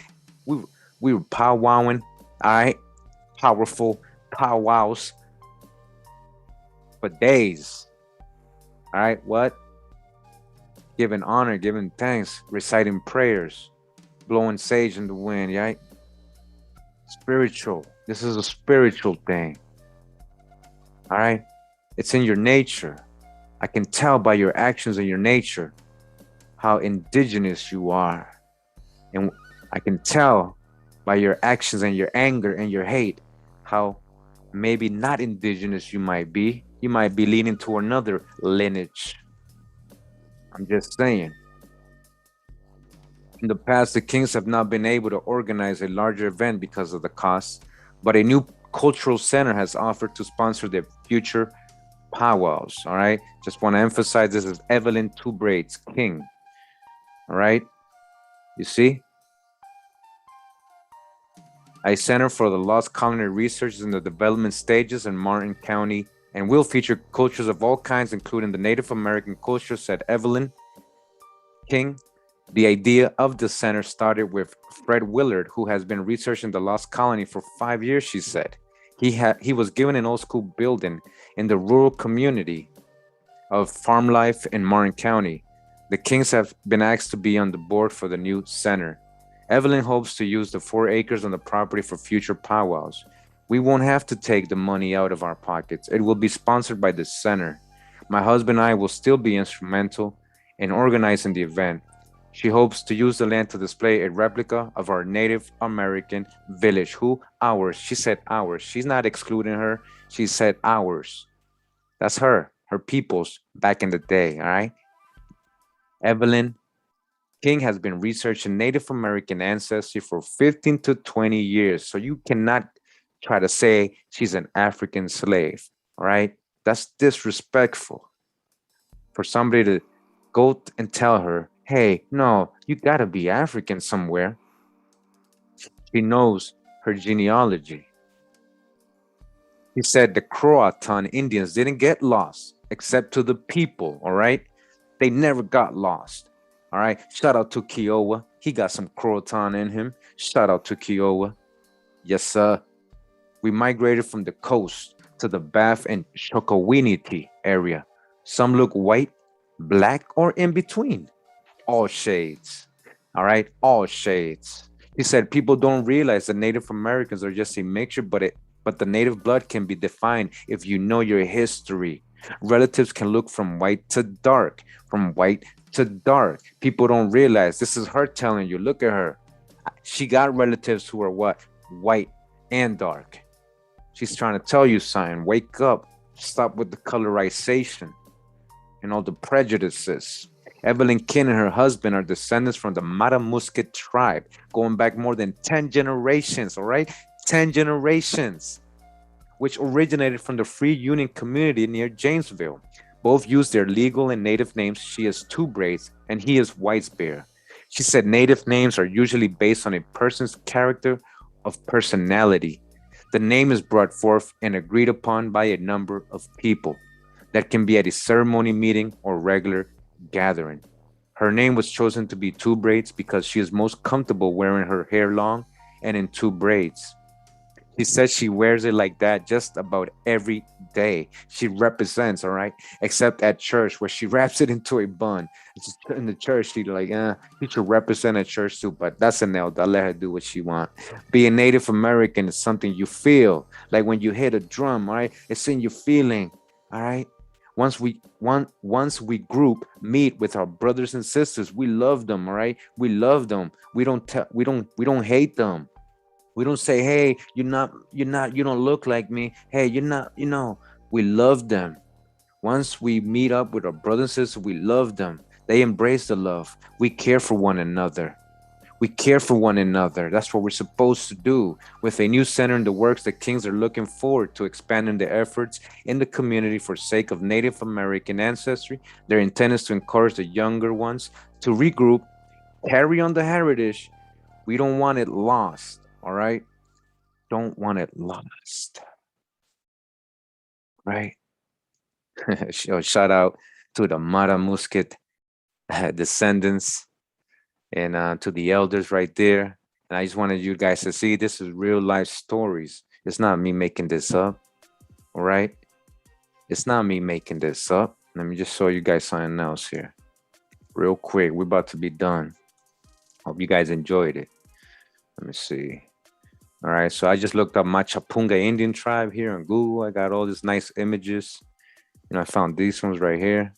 we were powwowing, all right, powerful powwows for days. All right, what? Giving honor, giving thanks, reciting prayers, blowing sage in the wind, right? Spiritual. This is a spiritual thing. All right? It's in your nature. I can tell by your actions and your nature how indigenous you are. And I can tell by your actions and your anger and your hate how maybe not indigenous you might be. You might be leaning to another lineage. I'm just saying. In the past, the Kings have not been able to organize a larger event because of the cost, but a new cultural center has offered to sponsor their future powwows. All right. Just want to emphasize this is Evelyn Two Braids King. All right. You see? A center for the lost colony research is in the development stages in Martin County and will feature cultures of all kinds, including the Native American culture, said Evelyn King. The idea of the center started with Fred Willard, who has been researching the lost colony for 5 years, she said. He was given an old school building in the rural community of farm life in Martin County. The Kings have been asked to be on the board for the new center. Evelyn hopes to use the 4 acres on the property for future powwows. We won't have to take the money out of our pockets. It will be sponsored by the center. My husband and I will still be instrumental in organizing the event. She hopes to use the land to display a replica of our Native American village. Who? Ours. She said ours. She's not excluding her. She said ours. That's her people's back in the day, all right? Evelyn King has been researching Native American ancestry for 15 to 20 years. So you cannot try to say she's an African slave. All right. That's disrespectful for somebody to go and tell her, hey, no, you got to be African somewhere. She knows her genealogy. He said the Croatan Indians didn't get lost except to the people. All right. They never got lost. All right. Shout out to Kiowa. He got some Croatan in him. Shout out to Kiowa. Yes, sir. We migrated from the coast to the Bath and Shokowiniti area. Some look white, black, or in between. All shades. All right. All shades. He said people don't realize that Native Americans are just a mixture, but the native blood can be defined if you know your history. Relatives can look from white to dark, from white to dark. People don't realize this is her telling you. Look at her. She got relatives who are what? White and dark. She's trying to tell you something. Wake up. Stop with the colorization and all the prejudices. Evelyn King and her husband are descendants from the Mattamuskeet tribe, going back more than 10 generations, all right? 10 generations, which originated from the Free Union community near Jamesville. Both use their legal and native names. She is Two Braids and he is White's Bear. She said native names are usually based on a person's character of personality. The name is brought forth and agreed upon by a number of people that can be at a ceremony meeting or regular gathering. Her name was chosen to be Two Braids because she is most comfortable wearing her hair long and in two braids. She says she wears it like that just about every day. She represents, all right, except at church where she wraps it into a bun. In the church, she like, she should represent at church too, but that's an L. I'll let her do what she want. Being Native American is something you feel, like when you hit a drum, all right? It's in your feeling, all right? Once we group meet with our brothers and sisters, we love them, all right? We love them. We don't hate them. We don't say, hey, you don't look like me. Hey, you're not, we love them. Once we meet up with our brothers and sisters, we love them. They embrace the love. We care for one another. We care for one another. That's what we're supposed to do. With a new center in the works, the Kings are looking forward to expanding their efforts in the community for sake of Native American ancestry. Their intent is to encourage the younger ones to regroup, carry on the heritage. We don't want it lost. All right. Don't want it lost. Right. Shout out to the Mattamuskeet descendants and to the elders right there. And I just wanted you guys to see this is real life stories. It's not me making this up. All right. It's not me making this up. Let me just show you guys something else here. Real quick. We're about to be done. Hope you guys enjoyed it. Let me see. All right, so I just looked up Machapunga Indian tribe here on Google. I got all these nice images. I found these ones right here.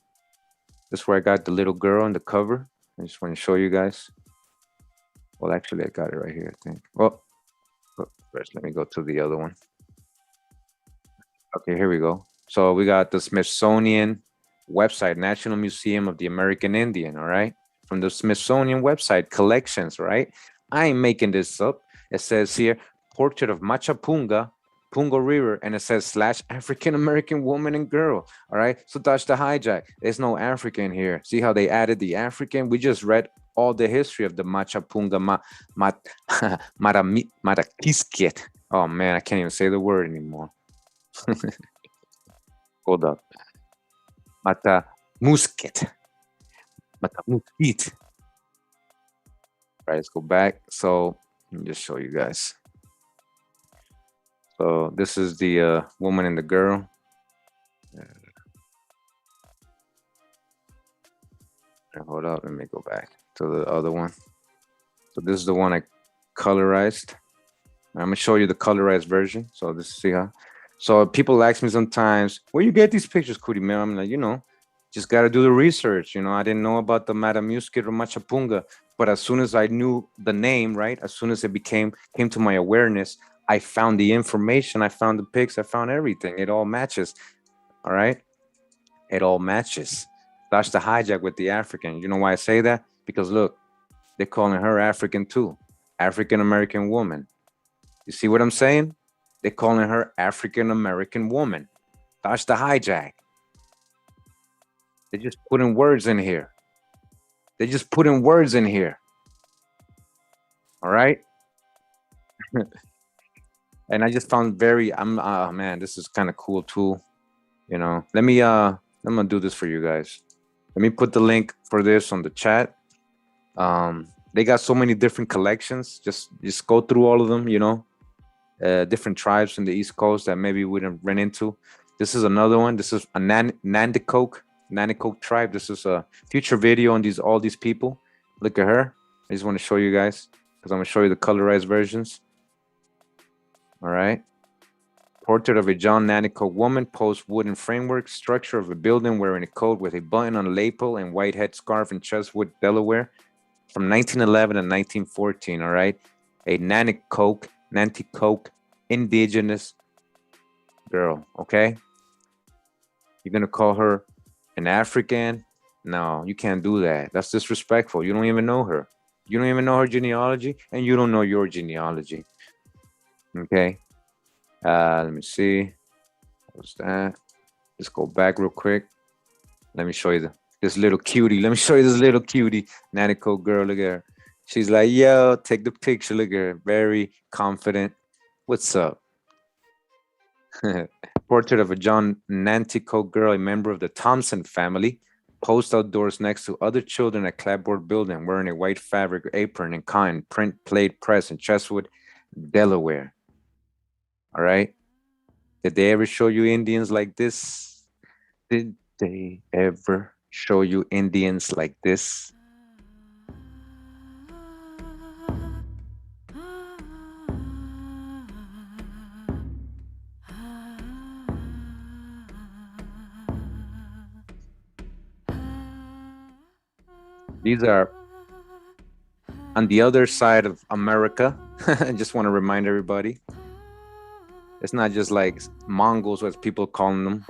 This is where I got the little girl on the cover. I just want to show you guys. Well, actually, I got it right here, I think. Well, first, let me go to the other one. Okay, here we go. So we got the Smithsonian website, National Museum of the American Indian, all right? From the Smithsonian website, collections, right? I ain't making this up. It says here, portrait of Machapunga, Pungo River, and it says / African American woman and girl. All right. So that's the hijack. There's no African here. See how they added the African? We just read all the history of the Machapunga Mattamuskeet. Oh man, I can't even say the word anymore. Hold up. Mattamuskeet. Mattamuskeet. All right, let's go back. So let me just show you guys. So this is the woman and the girl. Hold up, let me go back to the other one. So this is the one I colorized. I'm gonna show you the colorized version. So this see how. So people ask me sometimes, where you get these pictures, Kurimeo? I'm like, just gotta do the research. I didn't know about the Mattamuskeet or Machapunga, but as soon as I knew the name, right? As soon as it came to my awareness, I found the information, I found the pics, I found everything. It all matches. All right. It all matches. That's the hijack with the African. You know why I say that? Because look, They're calling her African too. African American woman. You see what I'm saying? They're calling her African American woman. That's the hijack. They're just putting words in here. They're just putting words in here. All right. And I just found man, this is kind of cool too. I'm gonna do this for you guys. Let me put the link for this on the chat. They got so many different collections. Just go through all of them, different tribes from the East Coast that maybe we didn't run into. This is another one. This is a Nanticoke tribe. This is a future video on all these people. Look at her. I just want to show you guys because I'm gonna show you the colorized versions. All right. Portrait of a John Nanticoke woman, post wooden framework, structure of a building wearing a coat with a button on a lapel and white head scarf in Cheswood, Delaware, from 1911 and 1914. All right. A Nanticoke indigenous girl. Okay. You're going to call her an African? No, you can't do that. That's disrespectful. You don't even know her. You don't even know her genealogy, and you don't know your genealogy. Okay. Let me see. What's that? Let's go back real quick. Let me show you this little cutie. Let me show you this little cutie. Nanticoke girl. Look at her. She's like, yo, take the picture. Look at her. Very confident. What's up? Portrait of a John Nanticoke girl, a member of the Thompson family. Post outdoors next to other children at clapboard building, wearing a white fabric apron and kind print plate press in Cheswood, Delaware. All right. Did they ever show you Indians like this? Did they ever show you Indians like this? These are on the other side of America. I just want to remind everybody. It's not just like Mongols, as people call them.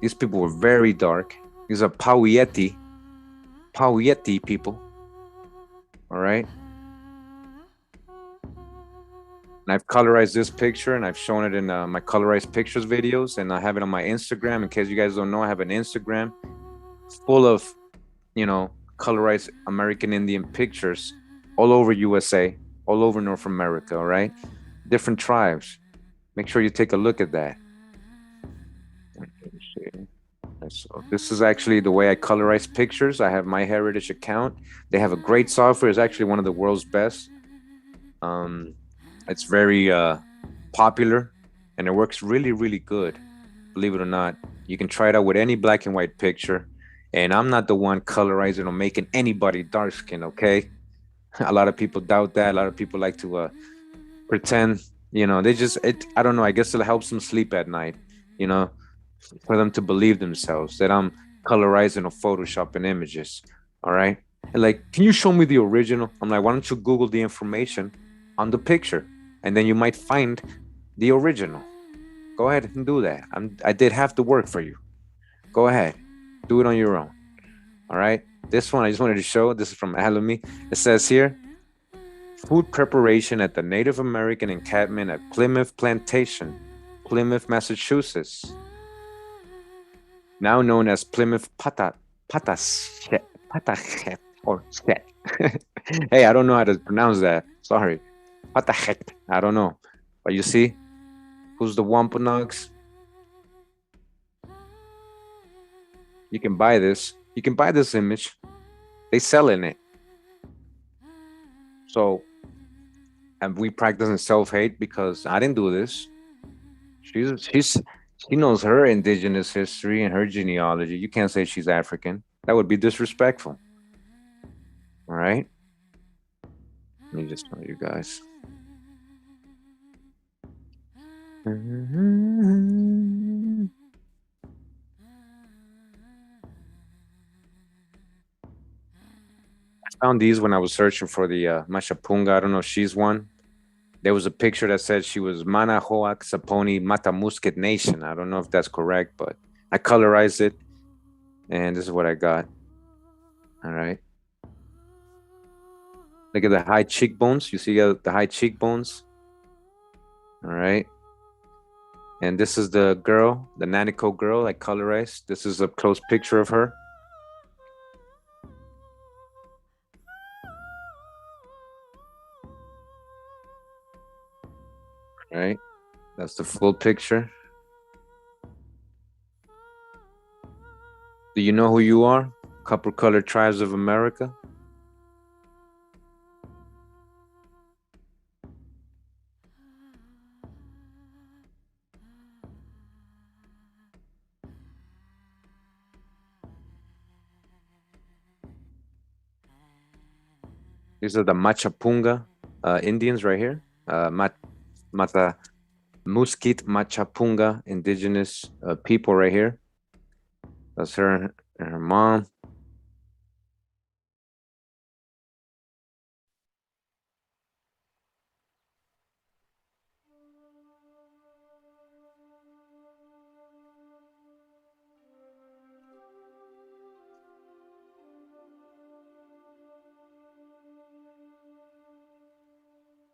These people were very dark. These are Pauieti people. All right. And I've colorized this picture, and I've shown it in my colorized pictures videos, and I have it on my Instagram. In case you guys don't know, I have an Instagram full of, colorized American Indian pictures all over USA, all over North America. All right. Different tribes. Make sure you take a look at that. So this is actually the way I colorize pictures. I have My Heritage account. They have a great software. It's actually one of the world's best. It's very popular, and it works really, really good. Believe it or not, you can try it out with any black and white picture. And I'm not the one colorizing or making anybody dark skin. Okay, a lot of people doubt that. A lot of people like to pretend, I don't know, I guess it helps them sleep at night, for them to believe themselves that I'm colorizing or photoshopping images. All right. And like, can you show me the original? I'm like, why don't you Google the information on the picture, and then you might find the original. Go ahead and do that. I did half the work for you. Go ahead, do it on your own. All right. This one I just wanted to show. This is from Alamy. It says here, food preparation at the Native American encampment at Plymouth Plantation, Plymouth, Massachusetts. Now known as Plymouth Pataschet or Chet. Hey, I don't know how to pronounce that. Sorry. Patachet. I don't know. But you see, who's the Wampanoags? You can buy this. You can buy this image. They sell in it. So, and we practice in self-hate because I didn't do this. She knows her indigenous history and her genealogy. You can't say she's African. That would be disrespectful. All right. Let me just show you guys. I found these when I was searching for the Machapunga. I don't know if she's one. There was a picture that said she was Manahoac Saponi Mattamuskeet Nation. I don't know if that's correct, but I colorized it, and this is what I got. All right. Look at the high cheekbones. You see the high cheekbones? All right. And this is the girl, the Nanako girl, like colorized. This is a close picture of her. All right. That's the full picture. Do you know who you are? Copper Colored Tribes of America. These are the Machapunga Indians right here. Mattamuskeet Machapunga indigenous people right here. That's her and her mom.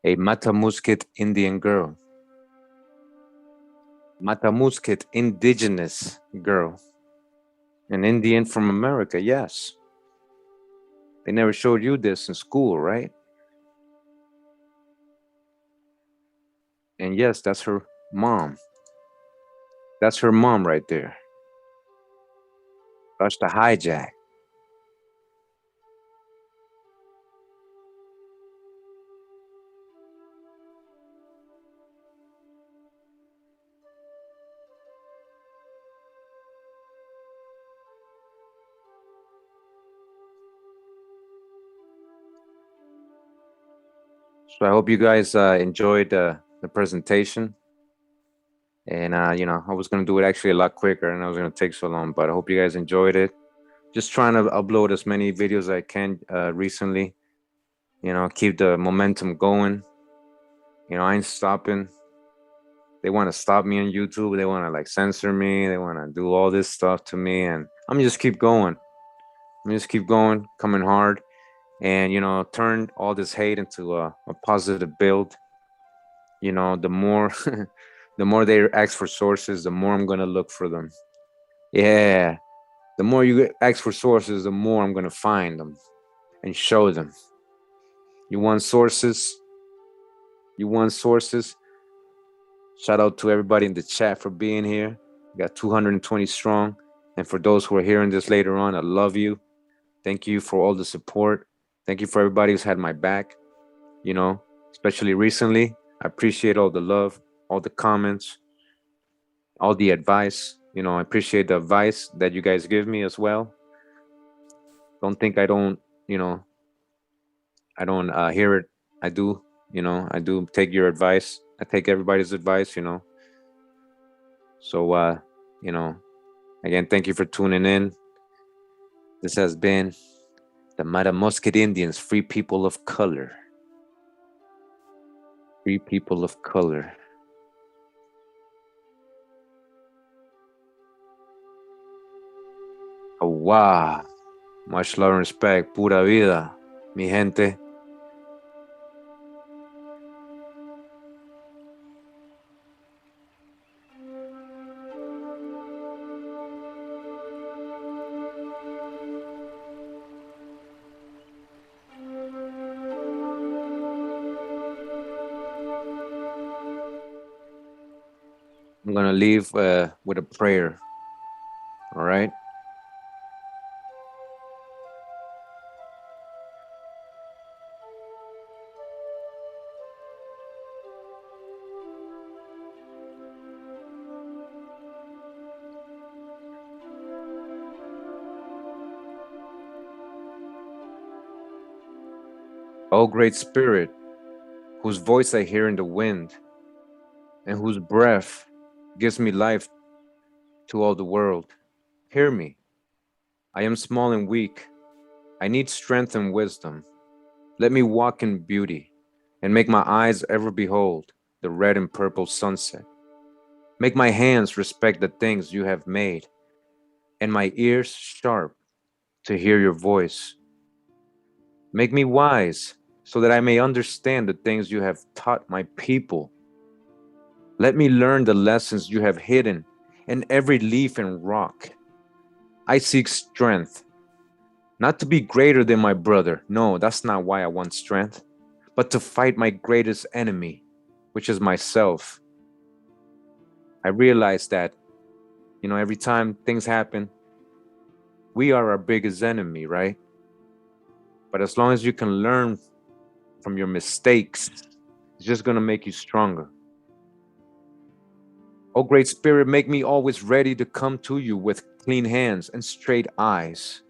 A Mattamuskeet Indian girl. Mattamuskeet indigenous girl. An Indian from America, yes. They never showed you this in school, right? And yes, that's her mom. That's her mom right there. That's the hijack. So I hope you guys enjoyed the presentation. And I was gonna do it actually a lot quicker, and I was gonna take so long. But I hope you guys enjoyed it. Just trying to upload as many videos as I can recently. Keep the momentum going. I ain't stopping. They want to stop me on YouTube. They want to like censor me. They want to do all this stuff to me, and I'm gonna just keep going. I'm just keep going, coming hard, and turn all this hate into a positive build. The more the more they ask for sources, the more I'm gonna look for them. Yeah, the more you ask for sources, the more I'm gonna find them and show them. You want sources? You want sources? Shout out to everybody in the chat for being here. We got 220 strong. And for those who are hearing this later on, I love you. Thank you for all the support. Thank you for everybody who's had my back, especially recently. I appreciate all the love, all the comments, all the advice. I appreciate the advice that you guys give me as well. Don't think you know, I don't hear it. I do, I do take your advice. I take everybody's advice. So, you know, again, thank you for tuning in. This has been the Mattamuskeet Indians, free people of color. Free people of color. Oh, wow. Much love and respect. Pura vida, mi gente. I'm going to leave with a prayer. All right. O great spirit, whose voice I hear in the wind, and whose breath gives me life to all the world, hear me. I am small and weak. I need strength and wisdom. Let me walk in beauty and make my eyes ever behold the red and purple sunset. Make my hands respect the things you have made, and my ears sharp to hear your voice. Make me wise so that I may understand the things you have taught my people. Let me learn the lessons you have hidden in every leaf and rock. I seek strength, not to be greater than my brother. No, that's not why I want strength, but to fight my greatest enemy, which is myself. I realize that, every time things happen, we are our biggest enemy, right? But as long as you can learn from your mistakes, it's just going to make you stronger. Oh, Great Spirit, make me always ready to come to you with clean hands and straight eyes.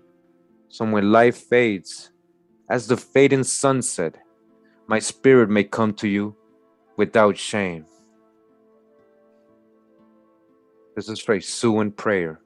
So when life fades, as the fading sunset, my spirit may come to you without shame. This is for a Siouan prayer.